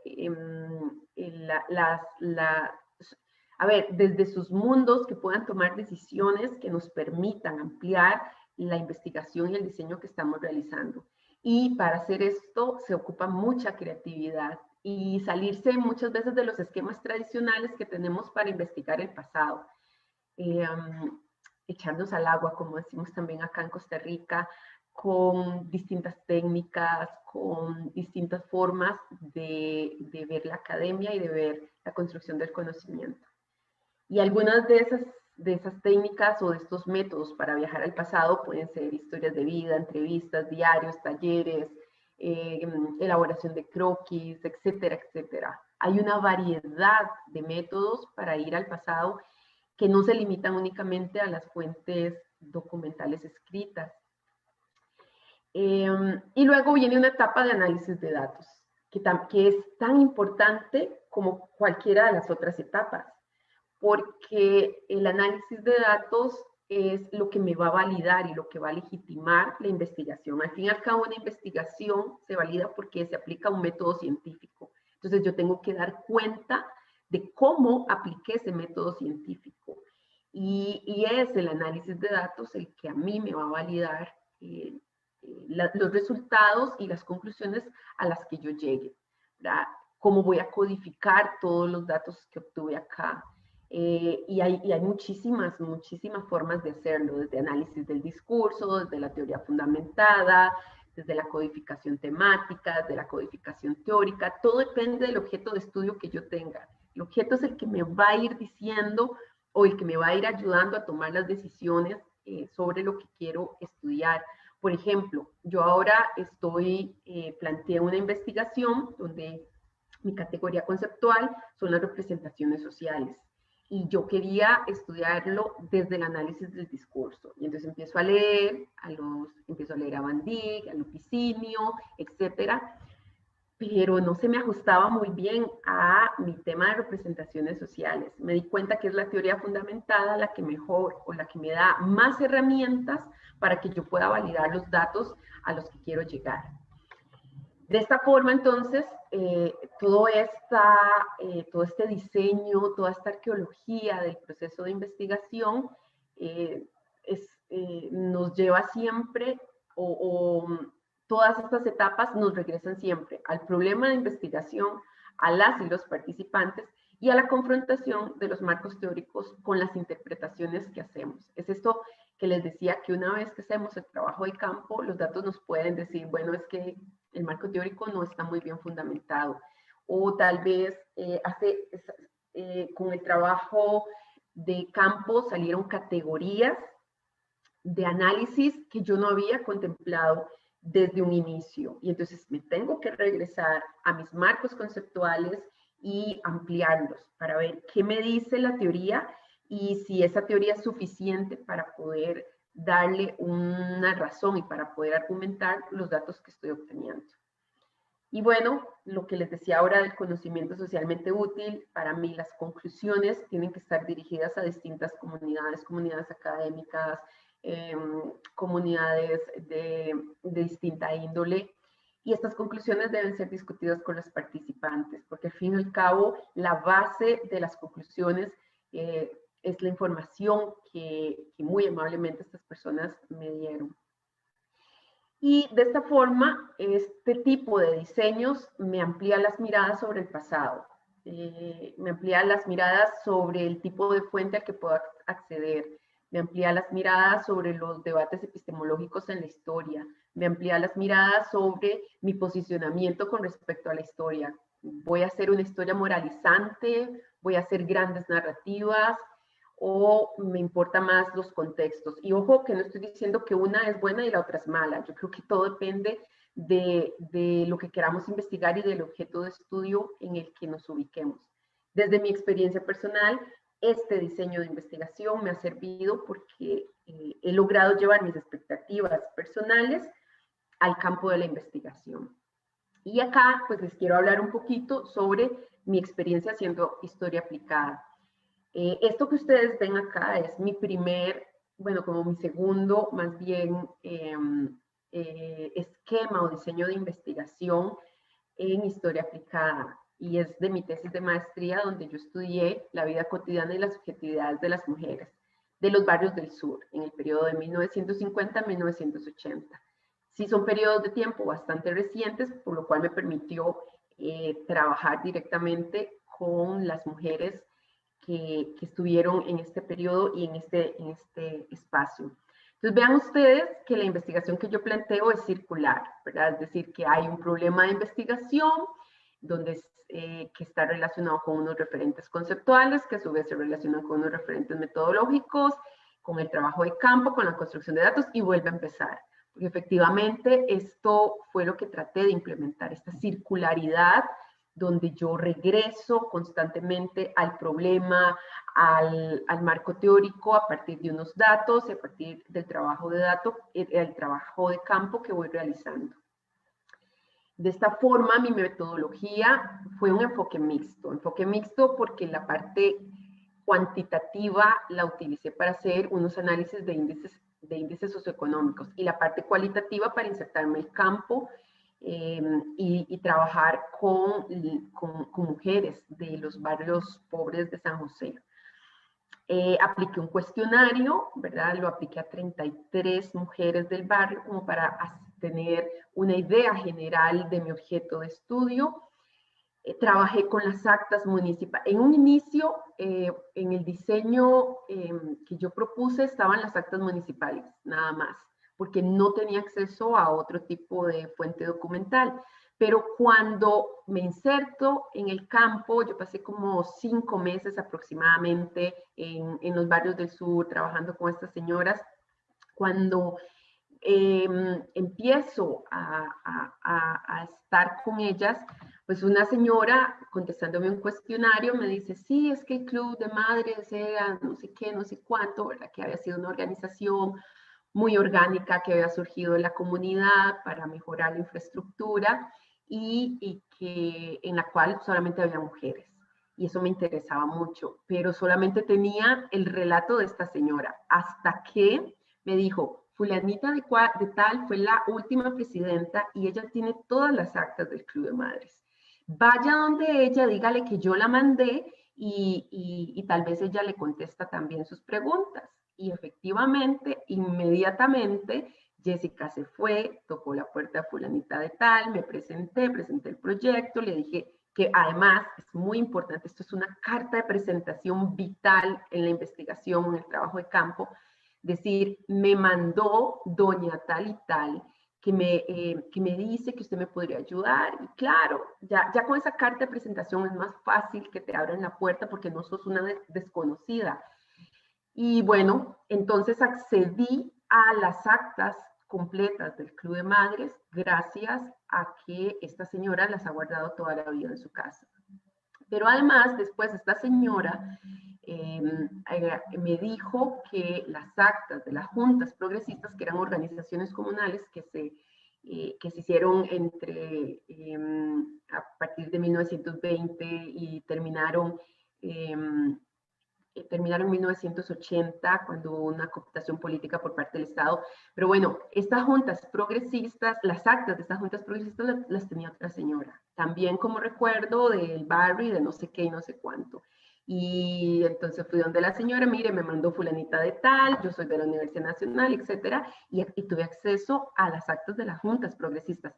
desde sus mundos, que puedan tomar decisiones que nos permitan ampliar la investigación y el diseño que estamos realizando. Y para hacer esto se ocupa mucha creatividad y salirse muchas veces de los esquemas tradicionales que tenemos para investigar el pasado. Echarnos al agua, como decimos también acá en Costa Rica, con distintas técnicas, con distintas formas de ver la academia y de ver la construcción del conocimiento. Y algunas de esas técnicas o de estos métodos para viajar al pasado pueden ser historias de vida, entrevistas, diarios, talleres, elaboración de croquis, etcétera, etcétera. Hay una variedad de métodos para ir al pasado que no se limitan únicamente a las fuentes documentales escritas. Y luego viene una etapa de análisis de datos, que es tan importante como cualquiera de las otras etapas, porque el análisis de datos es lo que me va a validar y lo que va a legitimar la investigación. Al fin y al cabo, una investigación se valida porque se aplica un método científico. Entonces, yo tengo que dar cuenta de cómo apliqué ese método científico. Y es el análisis de datos el que a mí me va a validar los resultados y las conclusiones a las que yo llegue, ¿verdad? Cómo voy a codificar todos los datos que obtuve acá. Y hay muchísimas formas de hacerlo, desde análisis del discurso, desde la teoría fundamentada, desde la codificación temática, desde la codificación teórica. Todo depende del objeto de estudio que yo tenga. El objeto es el que me va a ir diciendo o el que me va a ir ayudando a tomar las decisiones sobre lo que quiero estudiar. Por ejemplo, yo ahora planteé una investigación donde mi categoría conceptual son las representaciones sociales. Y yo quería estudiarlo desde el análisis del discurso. Y entonces empiezo a leer a Van Dijk, a Lupicinio, etcétera, pero no se me ajustaba muy bien a mi tema de representaciones sociales. Me di cuenta que es la teoría fundamentada la que mejor o la que me da más herramientas para que yo pueda validar los datos a los que quiero llegar. De esta forma, entonces, todo este diseño, toda esta arqueología del proceso de investigación nos lleva siempre, todas estas etapas nos regresan siempre al problema de investigación, a las y los participantes y a la confrontación de los marcos teóricos con las interpretaciones que hacemos. Es esto que les decía, que una vez que hacemos el trabajo de campo, los datos nos pueden decir, bueno, es que el marco teórico no está muy bien fundamentado, o tal vez con el trabajo de campo salieron categorías de análisis que yo no había contemplado desde un inicio. Y entonces me tengo que regresar a mis marcos conceptuales y ampliarlos para ver qué me dice la teoría y si esa teoría es suficiente para poder darle una razón y para poder argumentar los datos que estoy obteniendo. Y bueno, lo que les decía ahora del conocimiento socialmente útil, para mí las conclusiones tienen que estar dirigidas a distintas comunidades, comunidades académicas, comunidades de distinta índole, y estas conclusiones deben ser discutidas con los participantes, porque al fin y al cabo la base de las conclusiones es la información que muy amablemente estas personas me dieron. Y de esta forma, este tipo de diseños me amplía las miradas sobre el pasado, me amplía las miradas sobre el tipo de fuente al que puedo acceder, me amplía las miradas sobre los debates epistemológicos en la historia, me amplía las miradas sobre mi posicionamiento con respecto a la historia. ¿Voy a hacer una historia moralizante? ¿Voy a hacer grandes narrativas? ¿O me importa más los contextos? Y ojo, que no estoy diciendo que una es buena y la otra es mala. Yo creo que todo depende de lo que queramos investigar y del objeto de estudio en el que nos ubiquemos. Desde mi experiencia personal, este diseño de investigación me ha servido porque he logrado llevar mis expectativas personales al campo de la investigación. Y acá, pues les quiero hablar un poquito sobre mi experiencia haciendo historia aplicada. Esto que ustedes ven acá es mi primer, bueno, como mi segundo, más bien, esquema o diseño de investigación en historia aplicada. Y es de mi tesis de maestría, donde yo estudié la vida cotidiana y las subjetividades de las mujeres de los barrios del sur, en el periodo de 1950 a 1980. Sí, son periodos de tiempo bastante recientes, por lo cual me permitió trabajar directamente con las mujeres que estuvieron en este periodo y en este espacio. Entonces vean ustedes que la investigación que yo planteo es circular, ¿verdad? Es decir, que hay un problema de investigación donde que está relacionado con unos referentes conceptuales, que a su vez se relacionan con unos referentes metodológicos, con el trabajo de campo, con la construcción de datos, y vuelve a empezar. Porque efectivamente esto fue lo que traté de implementar, esta circularidad donde yo regreso constantemente al problema, al marco teórico a partir de unos datos y a partir del trabajo de datos, el trabajo de campo que voy realizando. De esta forma, mi metodología fue un enfoque mixto porque la parte cuantitativa la utilicé para hacer unos análisis de índices socioeconómicos y la parte cualitativa para insertarme el campo y trabajar con mujeres de los barrios pobres de San José. Apliqué un cuestionario, ¿verdad? Lo apliqué a 33 mujeres del barrio como para tener una idea general de mi objeto de estudio. Trabajé con las actas municipales. En un inicio, en el diseño que yo propuse, estaban las actas municipales, nada más, porque no tenía acceso a otro tipo de fuente documental. Pero cuando me inserto en el campo, yo pasé como 5 meses aproximadamente en los barrios del sur trabajando con estas señoras. Cuando empiezo a estar con ellas, pues una señora contestándome un cuestionario me dice, sí, es que el Club de Madres era no sé qué, no sé cuánto, ¿verdad? Que había sido una organización muy orgánica que había surgido en la comunidad para mejorar la infraestructura y que, en la cual solamente había mujeres. Y eso me interesaba mucho, pero solamente tenía el relato de esta señora, hasta que me dijo, fulanita de tal fue la última presidenta y ella tiene todas las actas del Club de Madres. Vaya donde ella, dígale que yo la mandé y tal vez ella le contesta también sus preguntas. y efectivamente, inmediatamente, Jessica se fue, tocó la puerta de fulanita de tal, me presenté el proyecto, le dije que además es muy importante, esto es una carta de presentación vital en la investigación, en el trabajo de campo, decir, me mandó doña tal y tal, que me dice que usted me podría ayudar, y claro, ya con esa carta de presentación es más fácil que te abran la puerta porque no sos una desconocida. Y bueno, entonces accedí a las actas completas del Club de Madres gracias a que esta señora las ha guardado toda la vida en su casa. Pero además, después esta señora me dijo que las actas de las juntas progresistas, que eran organizaciones comunales que se hicieron a partir de 1920 y terminaron en 1980, cuando hubo una cooptación política por parte del Estado. Pero bueno, estas juntas progresistas, las actas de estas juntas progresistas las tenía otra señora. También como recuerdo del barrio y de no sé qué y no sé cuánto. Y entonces fui donde la señora, mire, me mandó fulanita de tal, yo soy de la Universidad Nacional, etcétera, y tuve acceso a las actas de las juntas progresistas.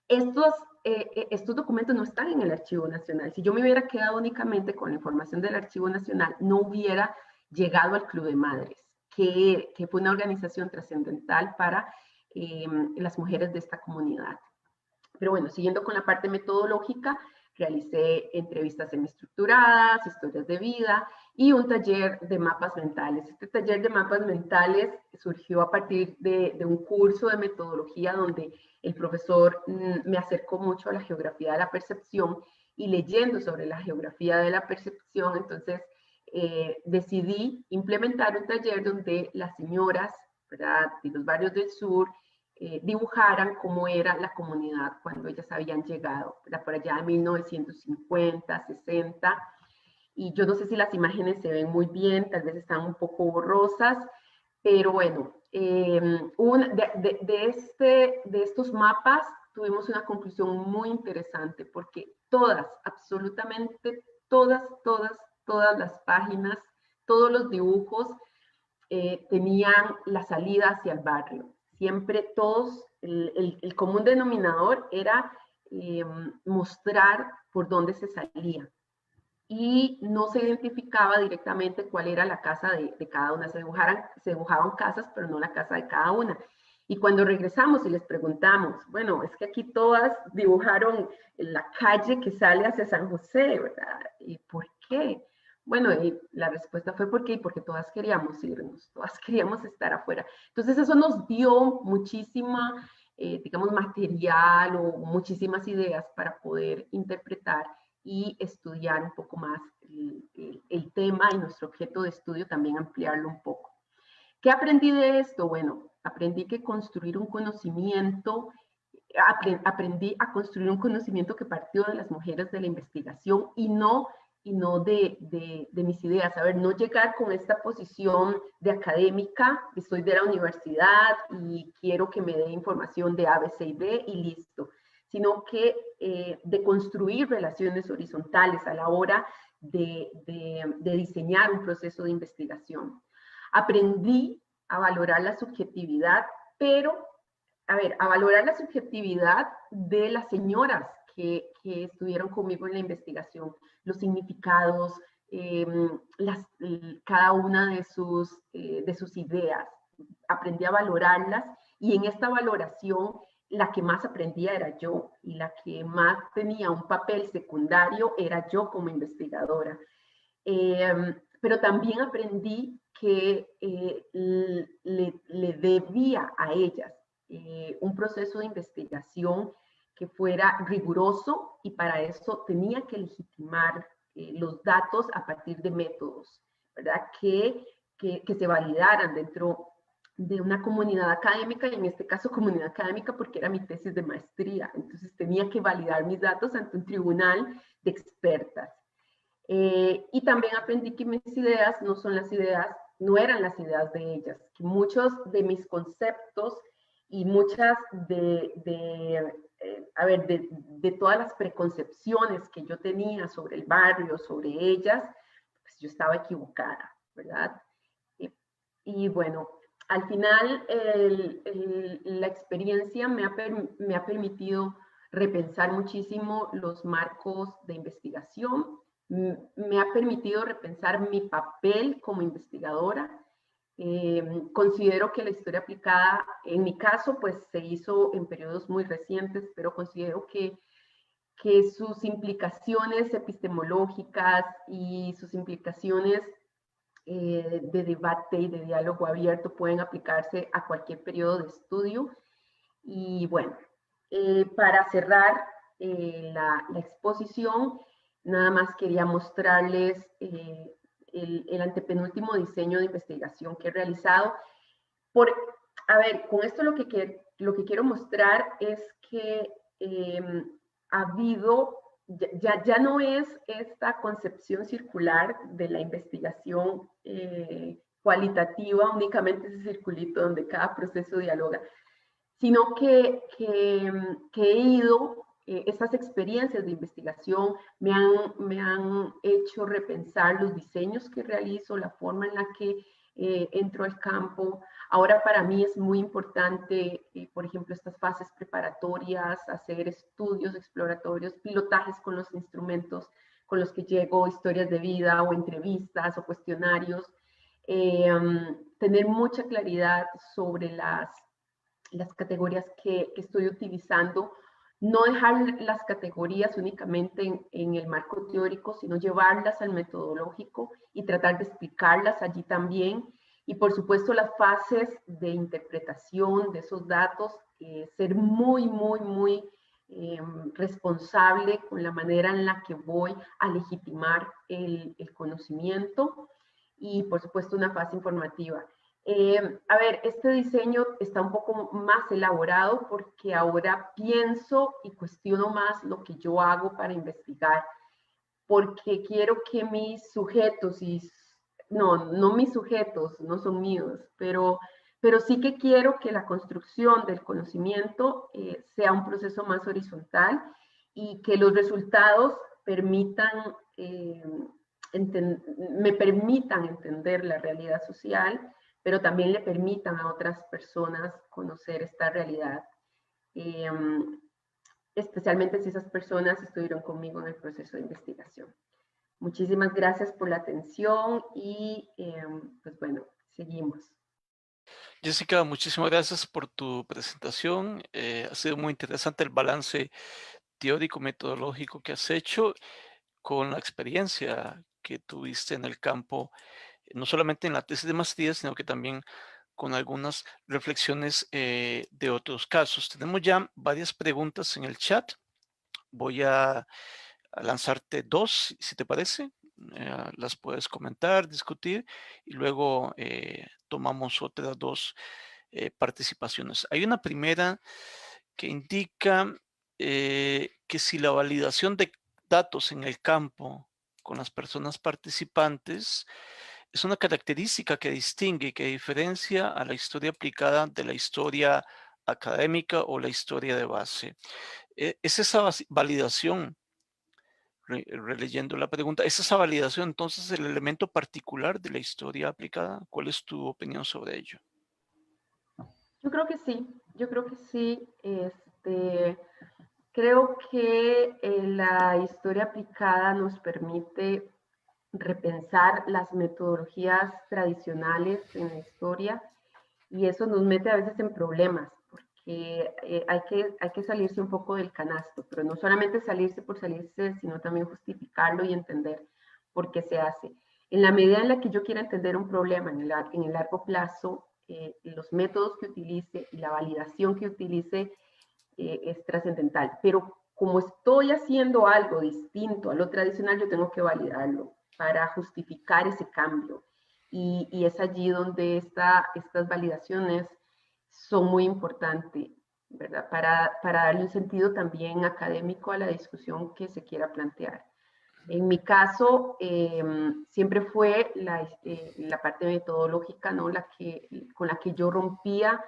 Estos documentos no están en el Archivo Nacional. Si yo me hubiera quedado únicamente con la información del Archivo Nacional, no hubiera llegado al Club de Madres, que fue una organización trascendental para las mujeres de esta comunidad. Pero bueno, siguiendo con la parte metodológica, realicé entrevistas semiestructuradas, historias de vida y un taller de mapas mentales. Este taller de mapas mentales surgió a partir de un curso de metodología donde el profesor me acercó mucho a la geografía de la percepción, y leyendo sobre la geografía de la percepción, entonces decidí implementar un taller donde las señoras, ¿verdad?, de los barrios del sur dibujaran cómo era la comunidad cuando ellas habían llegado, por allá de 1950, 60, y yo no sé si las imágenes se ven muy bien, tal vez están un poco borrosas, pero bueno, de estos mapas tuvimos una conclusión muy interesante, porque todas, absolutamente todas las páginas, todos los dibujos tenían la salida hacia el barrio. Siempre todos, el común denominador era mostrar por dónde se salía. Y no se identificaba directamente cuál era la casa de cada una. Se dibujaban casas, pero no la casa de cada una. Y cuando regresamos y les preguntamos, bueno, es que aquí todas dibujaron la calle que sale hacia San José, ¿verdad? ¿Y por qué? Bueno, y la respuesta fue porque todas queríamos irnos, todas queríamos estar afuera. Entonces eso nos dio muchísima, digamos, material o muchísimas ideas para poder interpretar y estudiar un poco más el tema, y nuestro objeto de estudio también ampliarlo un poco. ¿Qué aprendí de esto? Bueno, aprendí que construir un conocimiento, aprendí a construir un conocimiento que partió de las mujeres de la investigación y no de mis ideas. A ver, no llegar con esta posición de académica, que soy de la universidad y quiero que me dé información de A, B, C y D y listo, sino que de construir relaciones horizontales a la hora de diseñar un proceso de investigación. Aprendí a valorar la subjetividad, pero, a ver, a valorar la subjetividad de las señoras que estuvieron conmigo en la investigación, los significados, cada una de sus ideas. Aprendí a valorarlas, y en esta valoración la que más aprendía era yo, y la que más tenía un papel secundario era yo como investigadora. Pero también aprendí que le debía a ellas un proceso de investigación que fuera riguroso, y para eso tenía que legitimar los datos a partir de métodos, ¿verdad?, que se validaran dentro de una comunidad académica, y en este caso comunidad académica porque era mi tesis de maestría. Entonces tenía que validar mis datos ante un tribunal de expertas. Y también aprendí que mis ideas no eran las ideas de ellas, que muchos de mis conceptos y muchas de todas las preconcepciones que yo tenía sobre el barrio, sobre ellas, pues yo estaba equivocada, ¿verdad? y bueno, al final la experiencia me ha permitido repensar muchísimo los marcos de investigación, me ha permitido repensar mi papel como investigadora. Considero que la historia aplicada, en mi caso, pues se hizo en periodos muy recientes, pero considero que sus implicaciones epistemológicas y sus implicaciones de debate y de diálogo abierto pueden aplicarse a cualquier periodo de estudio. Y bueno, para cerrar la exposición, nada más quería mostrarles el antepenúltimo diseño de investigación que he realizado. A ver, con esto lo que quiero mostrar es que ha habido, ya no es esta concepción circular de la investigación cualitativa, únicamente ese circulito donde cada proceso dialoga, sino que he ido, estas experiencias de investigación me han hecho repensar los diseños que realizo, la forma en la que entro al campo. Ahora para mí es muy importante, por ejemplo, estas fases preparatorias, hacer estudios exploratorios, pilotajes con los instrumentos con los que llego, historias de vida o entrevistas o cuestionarios, tener mucha claridad sobre las categorías que estoy utilizando, no dejar las categorías únicamente en el marco teórico, sino llevarlas al metodológico y tratar de explicarlas allí también. Y por supuesto las fases de interpretación de esos datos, ser muy responsable con la manera en la que voy a legitimar el conocimiento y por supuesto una fase informativa. A ver, este diseño está un poco más elaborado porque ahora pienso y cuestiono más lo que yo hago para investigar, porque quiero que mis sujetos, no mis sujetos, no son míos, pero sí que quiero que la construcción del conocimiento sea un proceso más horizontal y que los resultados permitan, me permitan entender la realidad social, pero también le permitan a otras personas conocer esta realidad, especialmente si esas personas estuvieron conmigo en el proceso de investigación. Muchísimas gracias por la atención y pues bueno, seguimos. Jessica, muchísimas gracias por tu presentación. Ha sido muy interesante el balance teórico metodológico que has hecho con la experiencia que tuviste en el campo, no solamente en la tesis de maestría, sino que también con algunas reflexiones de otros casos. Tenemos ya varias preguntas en el chat. Voy a lanzarte dos, si te parece. Las puedes comentar, discutir y luego tomamos otras dos participaciones. Hay una primera que indica que si la validación de datos en el campo con las personas participantes es una característica que distingue y que diferencia a la historia aplicada de la historia académica o la historia de base. ¿Es esa validación, releyendo la pregunta, es esa validación entonces el elemento particular de la historia aplicada? ¿Cuál es tu opinión sobre ello? Yo creo que sí. Creo que la historia aplicada nos permite repensar las metodologías tradicionales en la historia y eso nos mete a veces en problemas porque hay que salirse un poco del canasto, pero no solamente salirse por salirse, sino también justificarlo y entender por qué se hace. En la medida en la que yo quiera entender un problema en el largo plazo, los métodos que utilice y la validación que utilice es trascendental. Pero como estoy haciendo algo distinto a lo tradicional, yo tengo que validarlo para justificar ese cambio. Y es allí donde estas validaciones son muy importantes, ¿verdad? Para darle un sentido también académico a la discusión que se quiera plantear. En mi caso, siempre fue la parte metodológica, ¿no? Con la que yo rompía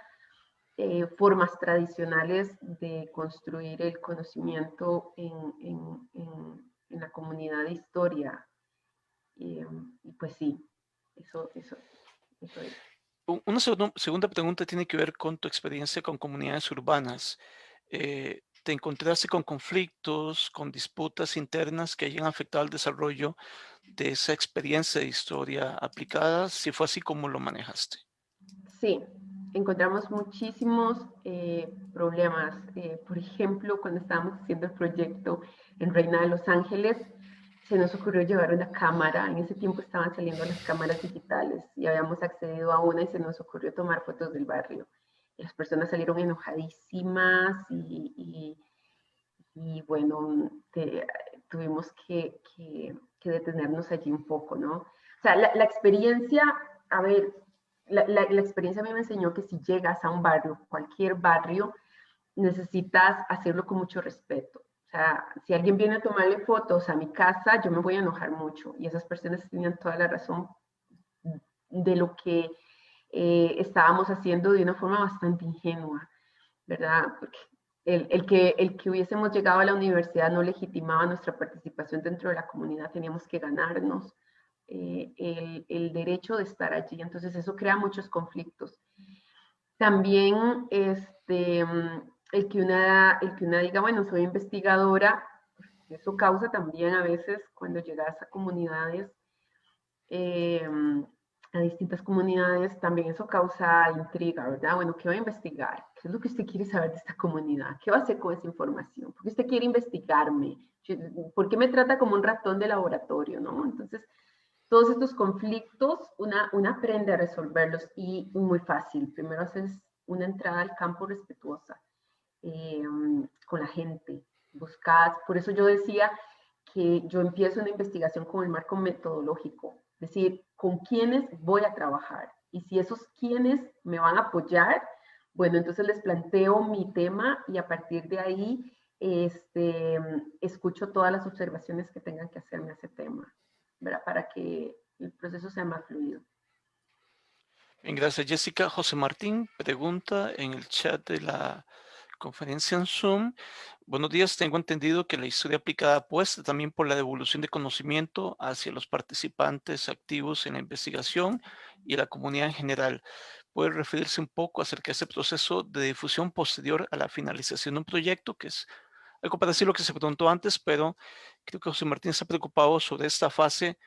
formas tradicionales de construir el conocimiento en la comunidad de historia. Y pues sí, eso es. Una segunda pregunta tiene que ver con tu experiencia con comunidades urbanas. ¿Te encontraste con conflictos, con disputas internas que hayan afectado el desarrollo de esa experiencia de historia aplicada? Si fue así, ¿cómo lo manejaste? Sí, encontramos muchísimos problemas. Por ejemplo, cuando estábamos haciendo el proyecto en Reina de Los Ángeles, se nos ocurrió llevar una cámara. En ese tiempo estaban saliendo las cámaras digitales y habíamos accedido a una y se nos ocurrió tomar fotos del barrio. Y las personas salieron enojadísimas y bueno, tuvimos que detenernos allí un poco, ¿no? O sea, la experiencia, a ver, la experiencia a mí me enseñó que si llegas a un barrio, cualquier barrio, necesitas hacerlo con mucho respeto. O sea, si alguien viene a tomarle fotos a mi casa, yo me voy a enojar mucho. Y esas personas tenían toda la razón de lo que estábamos haciendo de una forma bastante ingenua, ¿verdad? Porque el que hubiésemos llegado a la universidad no legitimaba nuestra participación dentro de la comunidad, teníamos que ganarnos el derecho de estar allí, entonces eso crea muchos conflictos. También el que una diga, bueno, soy investigadora, eso causa también a veces cuando llegas a comunidades, a distintas comunidades, también eso causa intriga, ¿verdad? Bueno, ¿qué va a investigar? ¿Qué es lo que usted quiere saber de esta comunidad? ¿Qué va a hacer con esa información? ¿Por qué usted quiere investigarme? ¿Por qué me trata como un ratón de laboratorio, no? Entonces, todos estos conflictos, una aprende a resolverlos y muy fácil. Primero haces una entrada al campo respetuosa eh, con la gente. Buscas, por eso yo decía que yo empiezo una investigación con el marco metodológico, es decir, con quiénes voy a trabajar y si esos quiénes me van a apoyar, bueno, entonces les planteo mi tema y a partir de ahí escucho todas las observaciones que tengan que hacerme a ese tema, ¿verdad? Para que el proceso sea más fluido. Bien, gracias, Jessica. José Martín pregunta en el chat de la conferencia en Zoom. Buenos días, tengo entendido que la historia aplicada apuesta también por la devolución de conocimiento hacia los participantes activos en la investigación y la comunidad en general. ¿Puede referirse un poco acerca de ese proceso de difusión posterior a la finalización de un proyecto, que es algo parecido a lo que se preguntó antes, pero creo que José Martín está preocupado sobre esta fase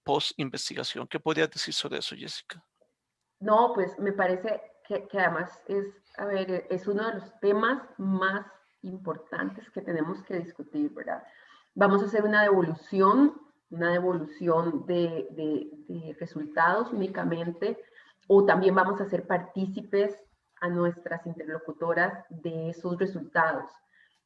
post-investigación? ¿Qué podrías decir sobre eso, Jessica? No, pues me parece que además es, a ver, es uno de los temas más importantes que tenemos que discutir, ¿verdad? Vamos a hacer una devolución de resultados únicamente, o también vamos a ser partícipes a nuestras interlocutoras de esos resultados,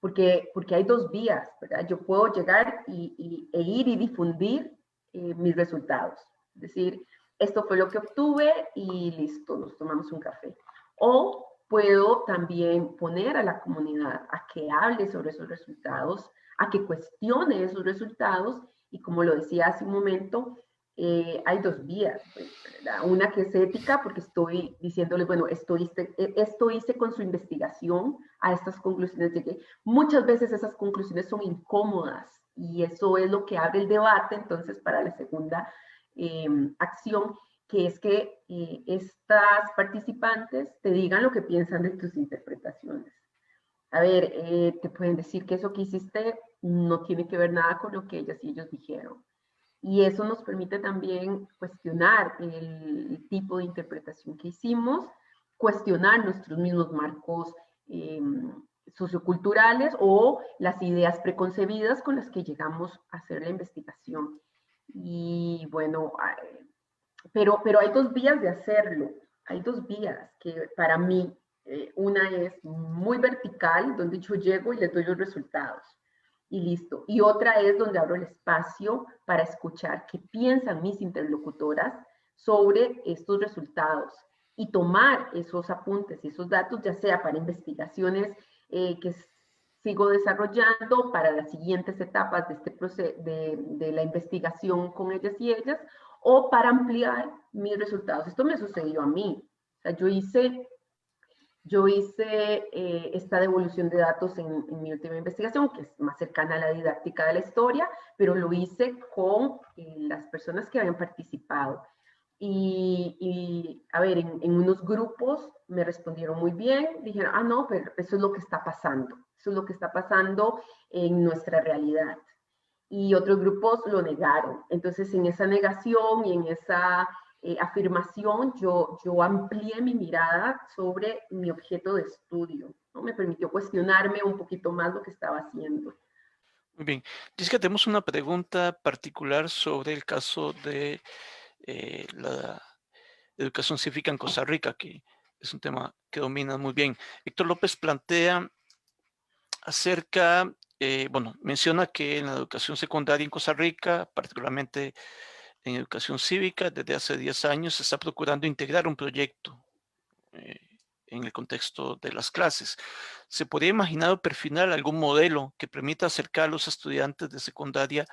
porque hay dos vías, ¿verdad? Yo puedo llegar e ir y difundir mis resultados, es decir, esto fue lo que obtuve y listo, nos tomamos un café. O puedo también poner a la comunidad a que hable sobre esos resultados, a que cuestione esos resultados y como lo decía hace un momento, hay dos vías, pues, ¿verdad? Una que es ética porque estoy diciéndole, bueno, esto hice con su investigación, a estas conclusiones llegué. Muchas veces esas conclusiones son incómodas y eso es lo que abre el debate entonces para la segunda acción, que es que estas participantes te digan lo que piensan de tus interpretaciones. A ver, te pueden decir que eso que hiciste no tiene que ver nada con lo que ellas y ellos dijeron. Y eso nos permite también cuestionar el tipo de interpretación que hicimos, cuestionar nuestros mismos marcos socioculturales o las ideas preconcebidas con las que llegamos a hacer la investigación. Y bueno, pero hay dos vías de hacerlo. Hay dos vías que para mí, una es muy vertical, donde yo llego y les doy los resultados y listo. Y otra es donde abro el espacio para escuchar qué piensan mis interlocutoras sobre estos resultados y tomar esos apuntes y esos datos, ya sea para investigaciones que sigo desarrollando para las siguientes etapas de este proceso de la investigación con ellas y ellas, o para ampliar mis resultados. Esto me sucedió a mí. O sea, yo hice esta devolución de datos en mi última investigación, que es más cercana a la didáctica de la historia, pero lo hice con las personas que habían participado. A ver, en unos grupos me respondieron muy bien, dijeron, ah, no, pero eso es lo que está pasando, eso es lo que está pasando en nuestra realidad. Y otros grupos lo negaron. Entonces, en esa negación y en esa afirmación, yo amplié mi mirada sobre mi objeto de estudio, ¿no? Me permitió cuestionarme un poquito más lo que estaba haciendo. Muy bien. Jessica, tenemos una pregunta particular sobre el caso de la educación cívica en Costa Rica, que es un tema que domina muy bien. Héctor López plantea acerca, bueno, menciona que en la educación secundaria en Costa Rica, particularmente en educación cívica, desde hace 10 años se está procurando integrar un proyecto eh, en el contexto de las clases. ¿Se podría imaginar o perfilar algún modelo que permita acercar a los estudiantes de secundaria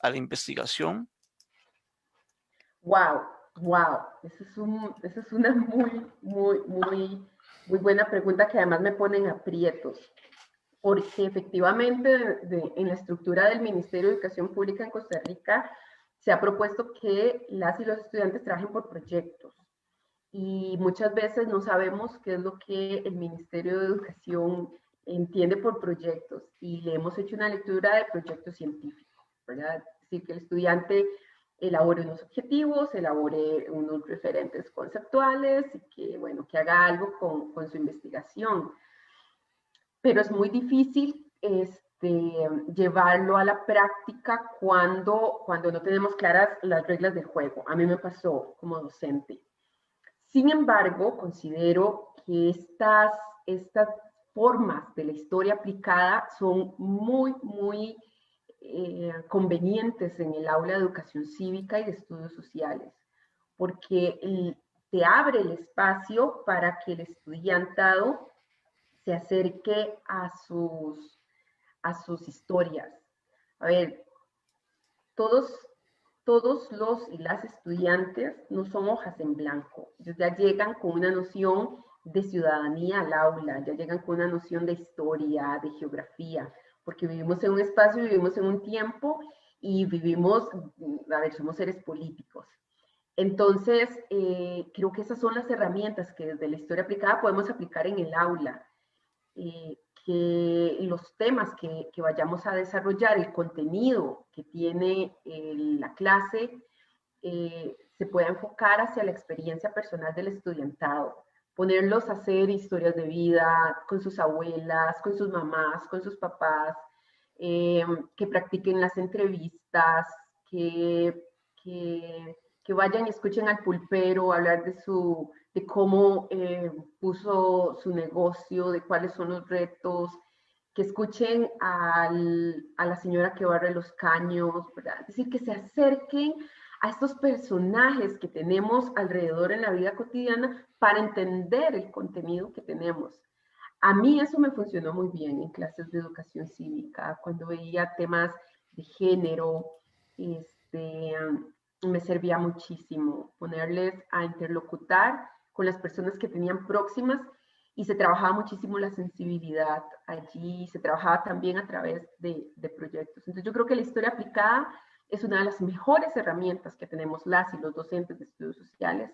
a la investigación? Wow, wow. Esa es una muy buena pregunta que además me pone en aprietos, porque efectivamente en la estructura del Ministerio de Educación Pública en Costa Rica se ha propuesto que las y los estudiantes trabajen por proyectos y muchas veces no sabemos qué es lo que el Ministerio de Educación entiende por proyectos y le hemos hecho una lectura de proyecto científico, ¿verdad? Es decir, que el estudiante elabore unos objetivos, elabore unos referentes conceptuales y que, bueno, que haga algo con su investigación. Pero es muy difícil llevarlo a la práctica cuando no tenemos claras las reglas del juego. A mí me pasó como docente. Sin embargo, considero que estas formas de la historia aplicada son muy convenientes en el aula de educación cívica y de estudios sociales, porque te abre el espacio para que el estudiantado se acerque a sus historias. A ver, todos los y las estudiantes no son hojas en blanco. Ellos ya llegan con una noción de ciudadanía al aula, ya llegan con una noción de historia, de geografía, porque vivimos en un espacio, vivimos en un tiempo y vivimos, a ver, somos seres políticos. Entonces, creo que esas son las herramientas que desde la historia aplicada podemos aplicar en el aula. Que los temas que vayamos a desarrollar, el contenido que tiene la clase, se pueda enfocar hacia la experiencia personal del estudiantado, ponerlos a hacer historias de vida con sus abuelas, con sus mamás, con sus papás, que practiquen las entrevistas, que vayan y escuchen al pulpero hablar de cómo puso su negocio, de cuáles son los retos, que escuchen a la señora que barre los caños, ¿verdad? Es decir, que se acerquen a estos personajes que tenemos alrededor en la vida cotidiana para entender el contenido que tenemos. A mí eso me funcionó muy bien en clases de educación cívica, cuando veía temas de género, me servía muchísimo ponerles a interlocutar con las personas que tenían próximas y se trabajaba muchísimo la sensibilidad allí, se trabajaba también a través de proyectos. Entonces yo creo que la historia aplicada es una de las mejores herramientas que tenemos las y los docentes de estudios sociales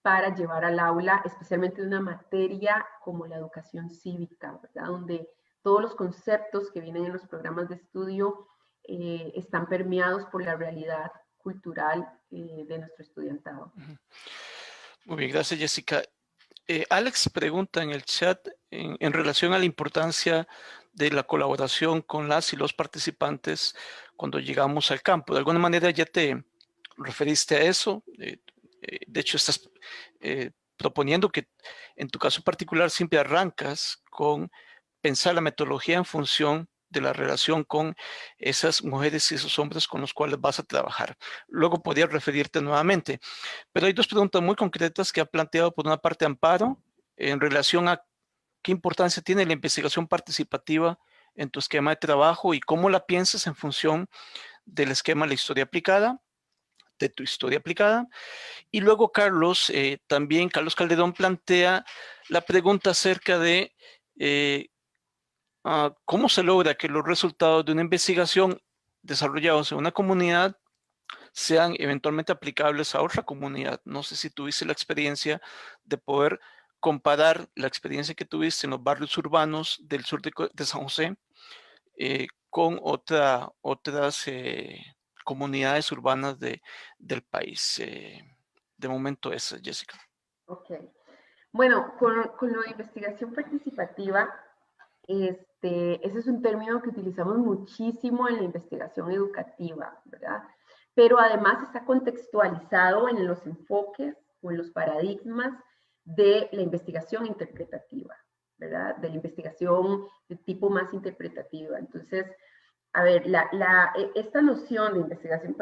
para llevar al aula, especialmente de una materia como la educación cívica, ¿verdad? Donde todos los conceptos que vienen en los programas de estudio están permeados por la realidad cultural de nuestro estudiantado. Muy bien, gracias Jessica. Alex pregunta en el chat en relación a la importancia de la colaboración con las y los participantes cuando llegamos al campo. De alguna manera ya te referiste a eso. De hecho, estás proponiendo que en tu caso particular siempre arrancas con pensar la metodología en función de la relación con esas mujeres y esos hombres con los cuales vas a trabajar. Luego podrías referirte nuevamente. Pero hay dos preguntas muy concretas que ha planteado por una parte Amparo en relación a qué importancia tiene la investigación participativa en tu esquema de trabajo y cómo la piensas en función del esquema de la historia aplicada, de tu historia aplicada. Y luego Carlos, también Carlos Calderón plantea la pregunta acerca de cómo se logra que los resultados de una investigación desarrollados en una comunidad sean eventualmente aplicables a otra comunidad. No sé si tuviste la experiencia de poder comparar la experiencia que tuviste en los barrios urbanos del sur de San José con otras comunidades urbanas del país. De momento esa, Jessica. Ok. Bueno, con lo de investigación participativa, ese es un término que utilizamos muchísimo en la investigación educativa, ¿verdad? Pero además está contextualizado en los enfoques o en los paradigmas de la investigación interpretativa, ¿verdad? De la investigación de tipo más interpretativa. Entonces, a ver, esta noción de investigación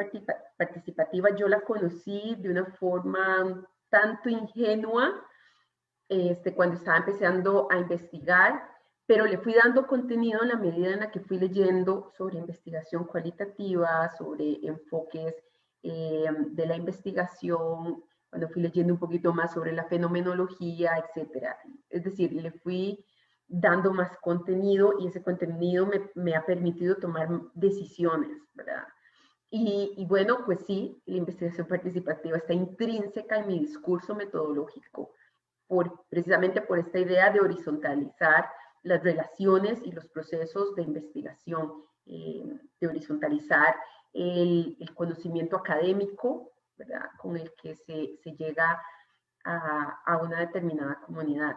participativa yo la conocí de una forma tanto ingenua cuando estaba empezando a investigar, pero le fui dando contenido en la medida en la que fui leyendo sobre investigación cualitativa, sobre enfoques de la investigación, cuando fui leyendo un poquito más sobre la fenomenología, etcétera. Es decir, le fui dando más contenido y ese contenido me ha permitido tomar decisiones, ¿verdad? Y bueno, pues sí, la investigación participativa está intrínseca en mi discurso metodológico, precisamente por esta idea de horizontalizar las relaciones y los procesos de investigación, de horizontalizar el conocimiento académico, ¿verdad? Con el que se llega a una determinada comunidad.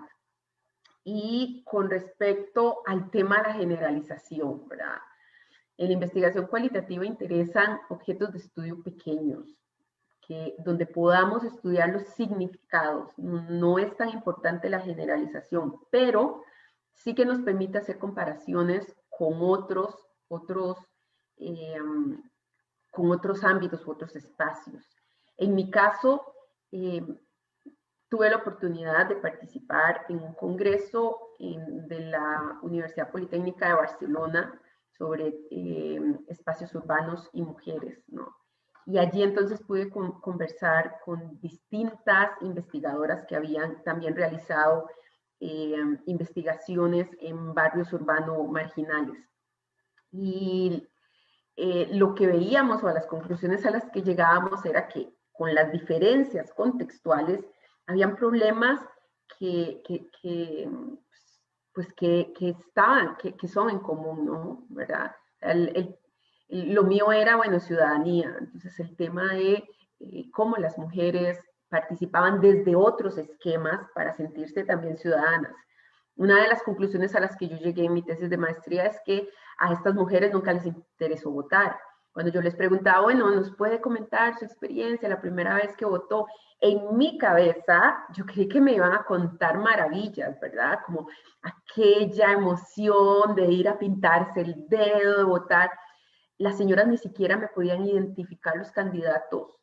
Y con respecto al tema de la generalización, ¿verdad? En la investigación cualitativa interesan objetos de estudio pequeños, donde podamos estudiar los significados. No es tan importante la generalización, pero sí que nos permite hacer comparaciones con eh, con otros ámbitos, otros espacios. En mi caso, tuve la oportunidad de participar en un congreso de la Universidad Politécnica de Barcelona sobre espacios urbanos y mujeres, ¿no? Y allí entonces pude conversar con distintas investigadoras que habían también realizado investigaciones en barrios urbanos marginales. Y lo que veíamos o a las conclusiones a las que llegábamos era que con las diferencias contextuales habían problemas pues que estaban, que son en común, ¿no? ¿Verdad? Lo mío era, bueno, ciudadanía. Entonces, el tema de cómo las mujeres participaban desde otros esquemas para sentirse también ciudadanas. Una de las conclusiones a las que yo llegué en mi tesis de maestría es que a estas mujeres nunca les interesó votar. Cuando yo les preguntaba, bueno, ¿nos puede comentar su experiencia la primera vez que votó? En mi cabeza, yo creí que me iban a contar maravillas, ¿verdad? Como aquella emoción de ir a pintarse el dedo, de votar. Las señoras ni siquiera me podían identificar los candidatos,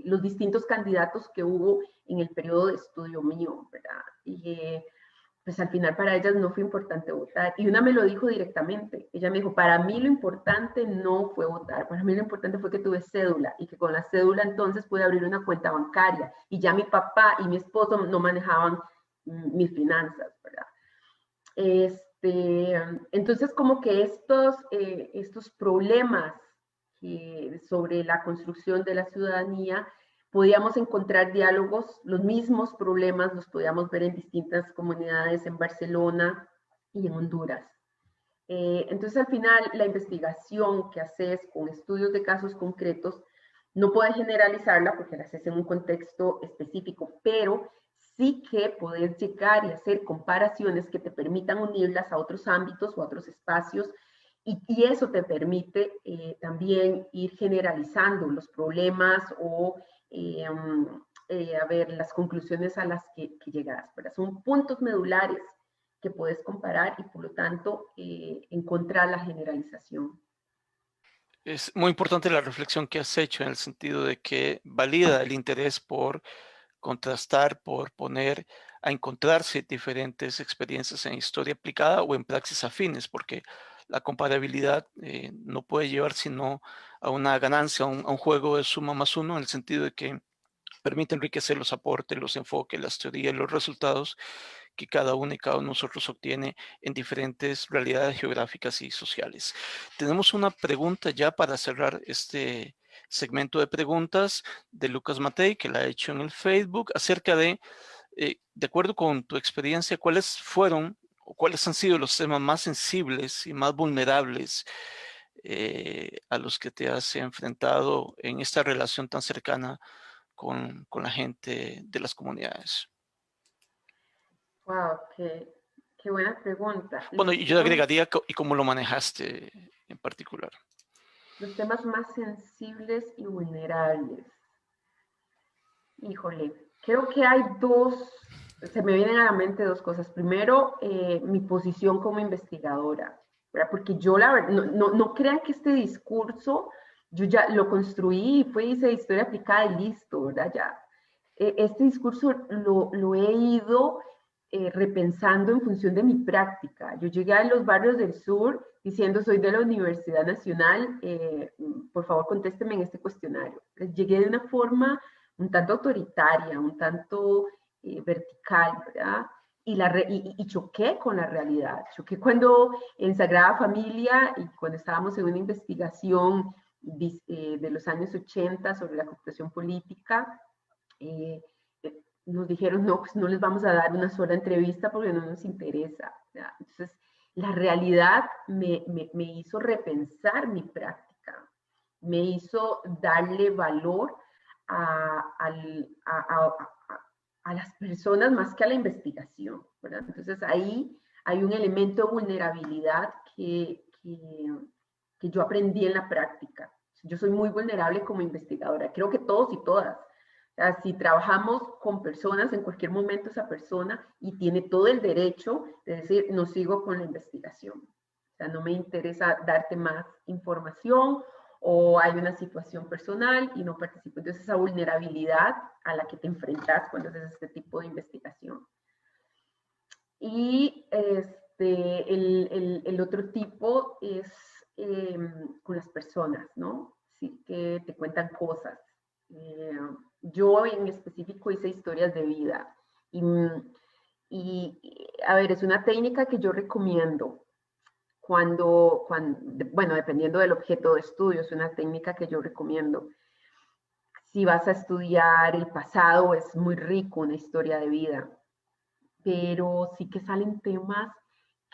los distintos candidatos que hubo en el periodo de estudio mío, ¿verdad? Y pues al final para ellas no fue importante votar. Y una me lo dijo directamente. Ella me dijo, para mí lo importante no fue votar, para mí lo importante fue que tuve cédula y que con la cédula entonces pude abrir una cuenta bancaria. Y ya mi papá y mi esposo no manejaban mis finanzas, ¿verdad? Entonces, como que estos problemas sobre la construcción de la ciudadanía, podíamos encontrar diálogos, los mismos problemas los podíamos ver en distintas comunidades en Barcelona y en Honduras. Entonces, al final, la investigación que haces con estudios de casos concretos, no puedes generalizarla porque la haces en un contexto específico, pero sí que poder llegar y hacer comparaciones que te permitan unirlas a otros ámbitos o a otros espacios y eso te permite también ir generalizando los problemas o a ver las conclusiones a las que llegas, ¿verdad? Son puntos medulares que puedes comparar y por lo tanto encontrar la generalización. Es muy importante la reflexión que has hecho en el sentido de que valida el interés por contrastar, por poner a encontrarse diferentes experiencias en historia aplicada o en praxis afines, porque la comparabilidad no puede llevar sino a una ganancia, a un juego de suma más uno, en el sentido de que permite enriquecer los aportes, los enfoques, las teorías, los resultados que cada uno y cada uno de nosotros obtiene en diferentes realidades geográficas y sociales. Tenemos una pregunta ya para cerrar segmento de preguntas de Lucas Matei, que la ha hecho en el Facebook, acerca de acuerdo con tu experiencia, ¿cuáles fueron o cuáles han sido los temas más sensibles y más vulnerables a los que te has enfrentado en esta relación tan cercana con la gente de las comunidades? Wow, qué buena pregunta. Bueno, y yo agregaría, ¿y cómo lo manejaste en particular? Los temas más sensibles y vulnerables. Híjole, creo que hay se me vienen a la mente dos cosas. Primero, mi posición como investigadora, ¿verdad? Porque yo la verdad, no crean que este discurso, yo ya lo construí, hice historia aplicada y listo, ¿verdad? Ya. Este discurso lo he ido repensando en función de mi práctica. Yo llegué a los barrios del sur diciendo, soy de la Universidad Nacional, por favor contésteme en este cuestionario. Llegué de una forma un tanto autoritaria, un tanto vertical, ¿verdad? Y choqué con la realidad. Choqué cuando en Sagrada Familia y cuando estábamos en una investigación de los años 80 sobre la cooptación política, nos dijeron, no, pues no les vamos a dar una sola entrevista porque no nos interesa, ¿verdad? Entonces, la realidad me hizo repensar mi práctica, me hizo darle valor a las personas más que a la investigación, ¿verdad? Entonces ahí hay un elemento de vulnerabilidad que yo aprendí en la práctica. Yo soy muy vulnerable como investigadora, creo que todos y todas. O sea, si trabajamos con personas, en cualquier momento esa persona y tiene todo el derecho de decir, no sigo con la investigación. O sea, no me interesa darte más información o hay una situación personal y no participo. Entonces, esa vulnerabilidad a la que te enfrentas cuando haces este tipo de investigación. Y el otro tipo es con las personas, ¿no? Sí, que te cuentan cosas. Yo en específico hice historias de vida. A ver, es una técnica que yo recomiendo bueno, dependiendo del objeto de estudio, es una técnica que yo recomiendo. Si vas a estudiar el pasado, es muy rico una historia de vida, pero sí que salen temas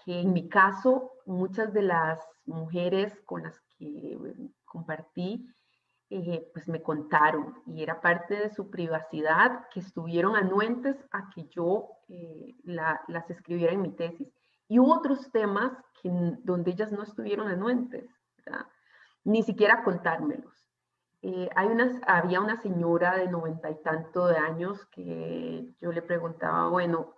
que en mi caso, muchas de las mujeres con las que compartí, pues me contaron y era parte de su privacidad que estuvieron anuentes a que yo las escribiera en mi tesis. Y hubo otros temas donde ellas no estuvieron anuentes, ¿verdad? Ni siquiera contármelos. Había una señora de 90 y tanto de años que yo le preguntaba, bueno,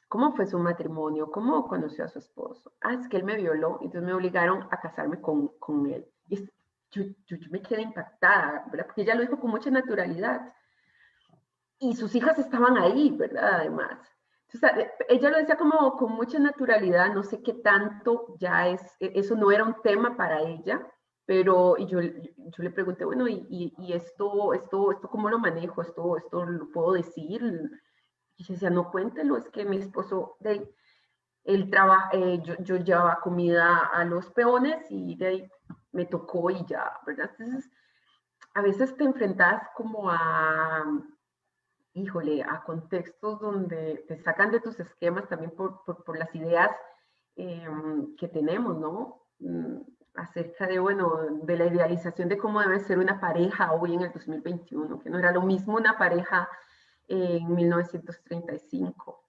¿cómo fue su matrimonio? ¿Cómo conoció a su esposo? Ah, es que él me violó, entonces me obligaron a casarme con él. Y yo me quedé impactada, ¿verdad? Porque ella lo dijo con mucha naturalidad. Y sus hijas estaban ahí, ¿verdad? Además. Entonces, ella lo decía como con mucha naturalidad, no sé qué tanto ya eso no era un tema para ella, pero yo le pregunté, bueno, ¿y esto cómo lo manejo? ¿Esto lo puedo decir? Y ella decía, no, cuéntelo, es que mi esposo, él trabaja, yo llevaba comida a los peones y de ahí me tocó y ya, ¿verdad? Entonces, a veces te enfrentas como híjole, a contextos donde te sacan de tus esquemas también por las ideas que tenemos, ¿no? Acerca de, bueno, de la idealización de cómo debe ser una pareja hoy en el 2021, que no era lo mismo una pareja en 1935.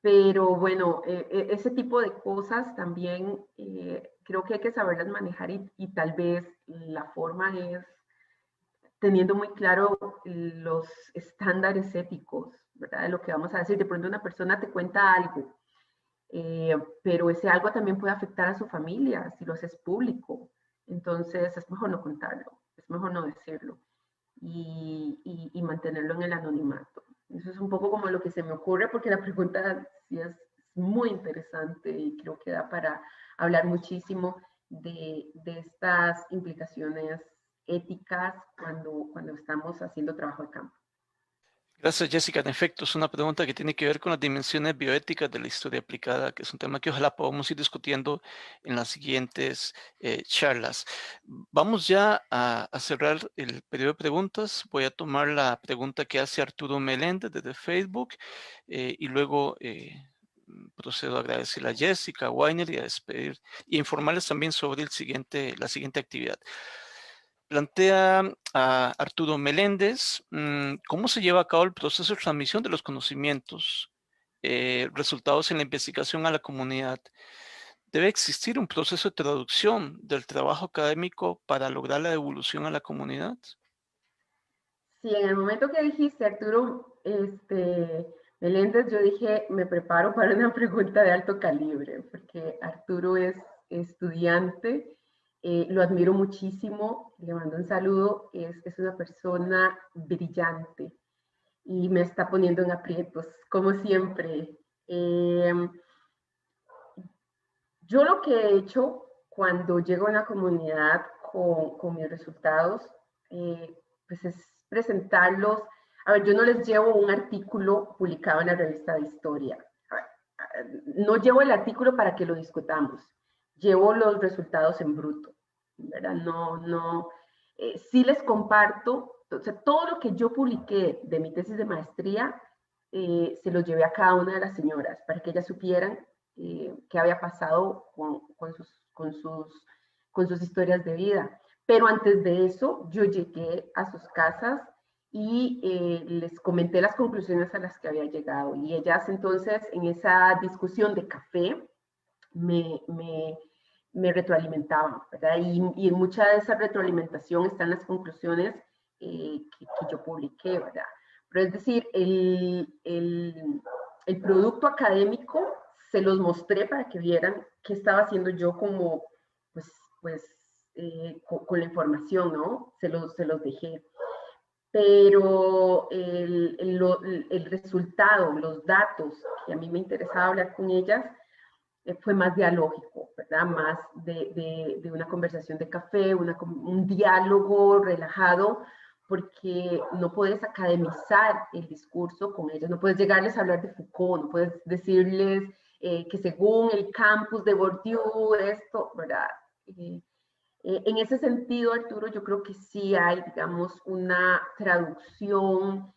Pero bueno, ese tipo de cosas también creo que hay que saberlas manejar y tal vez la forma es teniendo muy claro los estándares éticos, ¿verdad? De lo que vamos a decir. De pronto una persona te cuenta algo, pero ese algo también puede afectar a su familia si lo haces público. Entonces es mejor no contarlo, es mejor no decirlo y mantenerlo en el anonimato. Eso es un poco como lo que se me ocurre porque la pregunta sí es muy interesante y creo que da para hablar muchísimo de estas implicaciones éticas cuando estamos haciendo trabajo de campo. Gracias, Jessica. En efecto, es una pregunta que tiene que ver con las dimensiones bioéticas de la historia aplicada, que es un tema que ojalá podamos ir discutiendo en las siguientes charlas. Vamos ya a cerrar el periodo de preguntas. Voy a tomar la pregunta que hace Arturo Meléndez desde Facebook y luego procedo a agradecerle a Jessica, a Weiner y a despedir y informarles también sobre la siguiente actividad. Plantea a Arturo Meléndez cómo se lleva a cabo el proceso de transmisión de los conocimientos, resultados en la investigación a la comunidad. ¿Debe existir un proceso de traducción del trabajo académico para lograr la devolución a la comunidad? Sí, en el momento que dijiste, Arturo, Meléndez, yo dije, me preparo para una pregunta de alto calibre, porque Arturo es estudiante, lo admiro muchísimo, le mando un saludo, es una persona brillante y me está poniendo en aprietos, como siempre. Yo lo que he hecho cuando llego a una comunidad con mis resultados, pues es presentarlos. A ver, yo no les llevo un artículo publicado en la revista de historia. No llevo el artículo para que lo discutamos. Llevo los resultados en bruto, ¿verdad? Sí les comparto, o sea, todo lo que yo publiqué de mi tesis de maestría, se lo llevé a cada una de las señoras para que ellas supieran qué había pasado con sus historias de vida. Pero antes de eso, yo llegué a sus casas y les comenté las conclusiones a las que había llegado. Y ellas entonces, en esa discusión de café, me retroalimentaban, ¿verdad? Y en mucha de esa retroalimentación están las conclusiones que yo publiqué, ¿verdad? Pero es decir, el producto académico se los mostré para que vieran qué estaba haciendo yo como, pues, con la información, ¿no? Se los dejé. Pero el resultado, los datos, que a mí me interesaba hablar con ellas, fue más dialógico, ¿verdad? Más de una conversación de café, un diálogo relajado, porque no puedes academizar el discurso con ellos, no puedes llegarles a hablar de Foucault, no puedes decirles que según el campus de Bourdieu, esto, ¿verdad? En ese sentido, Arturo, yo creo que sí hay, digamos, una traducción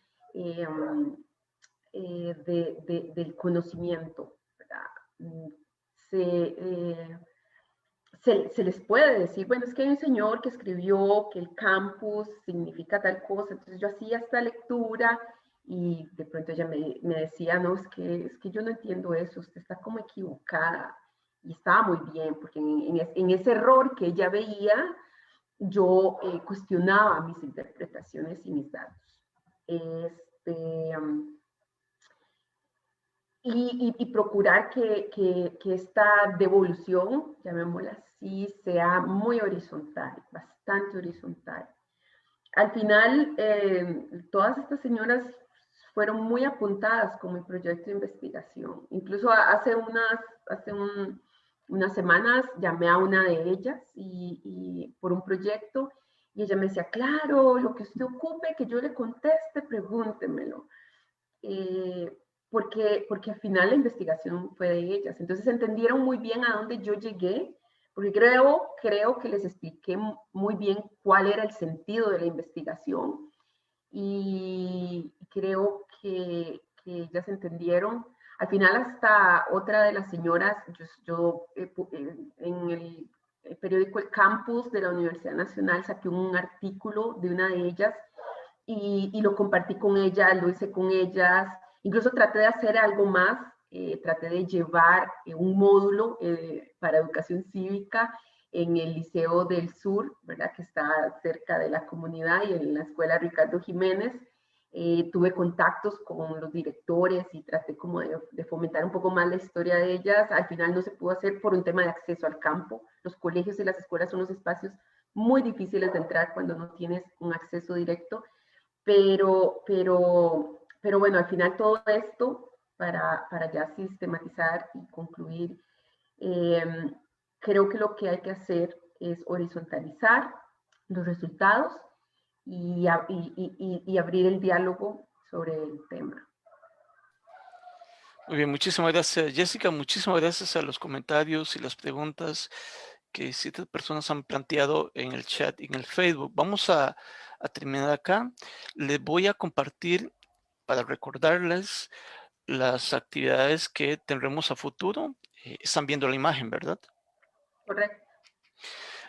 del conocimiento, ¿verdad? Se les puede decir, bueno, es que hay un señor que escribió que el campus significa tal cosa, entonces yo hacía esta lectura y de pronto ella me decía, no, es que yo no entiendo eso, usted está como equivocada. Y estaba muy bien, porque en ese error que ella veía, yo cuestionaba mis interpretaciones y mis datos. Y procurar que esta devolución, llamémosla así, sea muy horizontal, bastante horizontal. Al final, todas estas señoras fueron muy apuntadas con mi proyecto de investigación. Incluso hace unas semanas llamé a una de ellas y por un proyecto y ella me decía, claro, lo que usted ocupe, que yo le conteste, pregúntemelo. Porque al final la investigación fue de ellas. Entonces entendieron muy bien a dónde yo llegué, porque creo que les expliqué muy bien cuál era el sentido de la investigación y creo que ellas entendieron. Al final hasta otra de las señoras, en el periódico El Campus de la Universidad Nacional saqué un artículo de una de ellas y lo compartí con ellas, lo hice con ellas, incluso traté de hacer algo más, traté de llevar un módulo para educación cívica en el Liceo del Sur, ¿verdad? Que está cerca de la comunidad y en la escuela Ricardo Jiménez. Tuve contactos con los directores y traté como de fomentar un poco más la historia de ellas. Al final no se pudo hacer por un tema de acceso al campo. Los colegios y las escuelas son los espacios muy difíciles de entrar cuando no tienes un acceso directo. Pero bueno, al final todo esto, para ya sistematizar y concluir, creo que lo que hay que hacer es horizontalizar los resultados y abrir el diálogo sobre el tema. Muy bien, muchísimas gracias, Jessica. Muchísimas gracias a los comentarios y las preguntas que 7 personas han planteado en el chat y en el Facebook. Vamos a terminar acá. Les voy a compartir para recordarles las actividades que tendremos a futuro. Están viendo la imagen, ¿verdad? Correcto.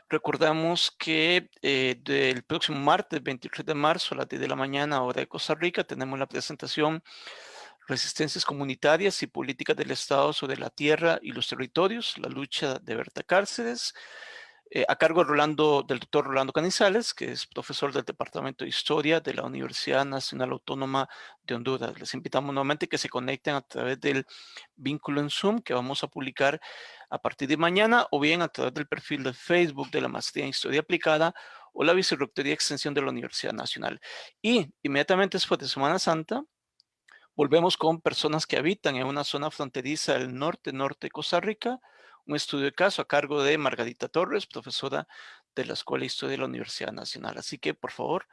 Recordamos que del próximo martes 23 de marzo a las 10 de la mañana, hora de Costa Rica, tenemos la presentación Resistencias comunitarias y políticas del Estado sobre la tierra y los territorios, la lucha de Berta Cáceres, a cargo del doctor Rolando Canizales, que es profesor del Departamento de Historia de la Universidad Nacional Autónoma de Honduras. Les invitamos nuevamente que se conecten a través del vínculo en Zoom que vamos a publicar a partir de mañana, o bien a través del perfil de Facebook de la Maestría en Historia Aplicada o la Vicerrectoría de Extensión de la Universidad Nacional. Y inmediatamente después de Semana Santa, volvemos con personas que habitan en una zona fronteriza del norte de Costa Rica, un estudio de caso a cargo de Margarita Torres, profesora de la Escuela de Historia de la Universidad Nacional. Así que, por favor,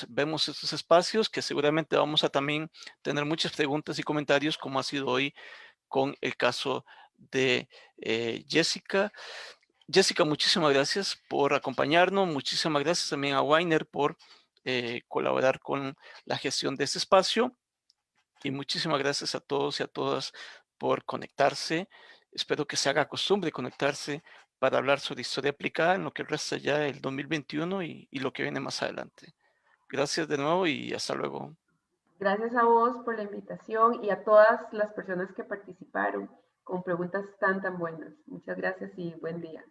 vemos estos espacios que seguramente vamos a también tener muchas preguntas y comentarios, como ha sido hoy con el caso de Jessica. Jessica, muchísimas gracias por acompañarnos. Muchísimas gracias también a Wainer por colaborar con la gestión de este espacio. Y muchísimas gracias a todos y a todas por conectarse. Espero que se haga costumbre conectarse para hablar sobre historia aplicada en lo que resta ya el 2021 y lo que viene más adelante. Gracias de nuevo y hasta luego. Gracias a vos por la invitación y a todas las personas que participaron con preguntas tan buenas. Muchas gracias y buen día.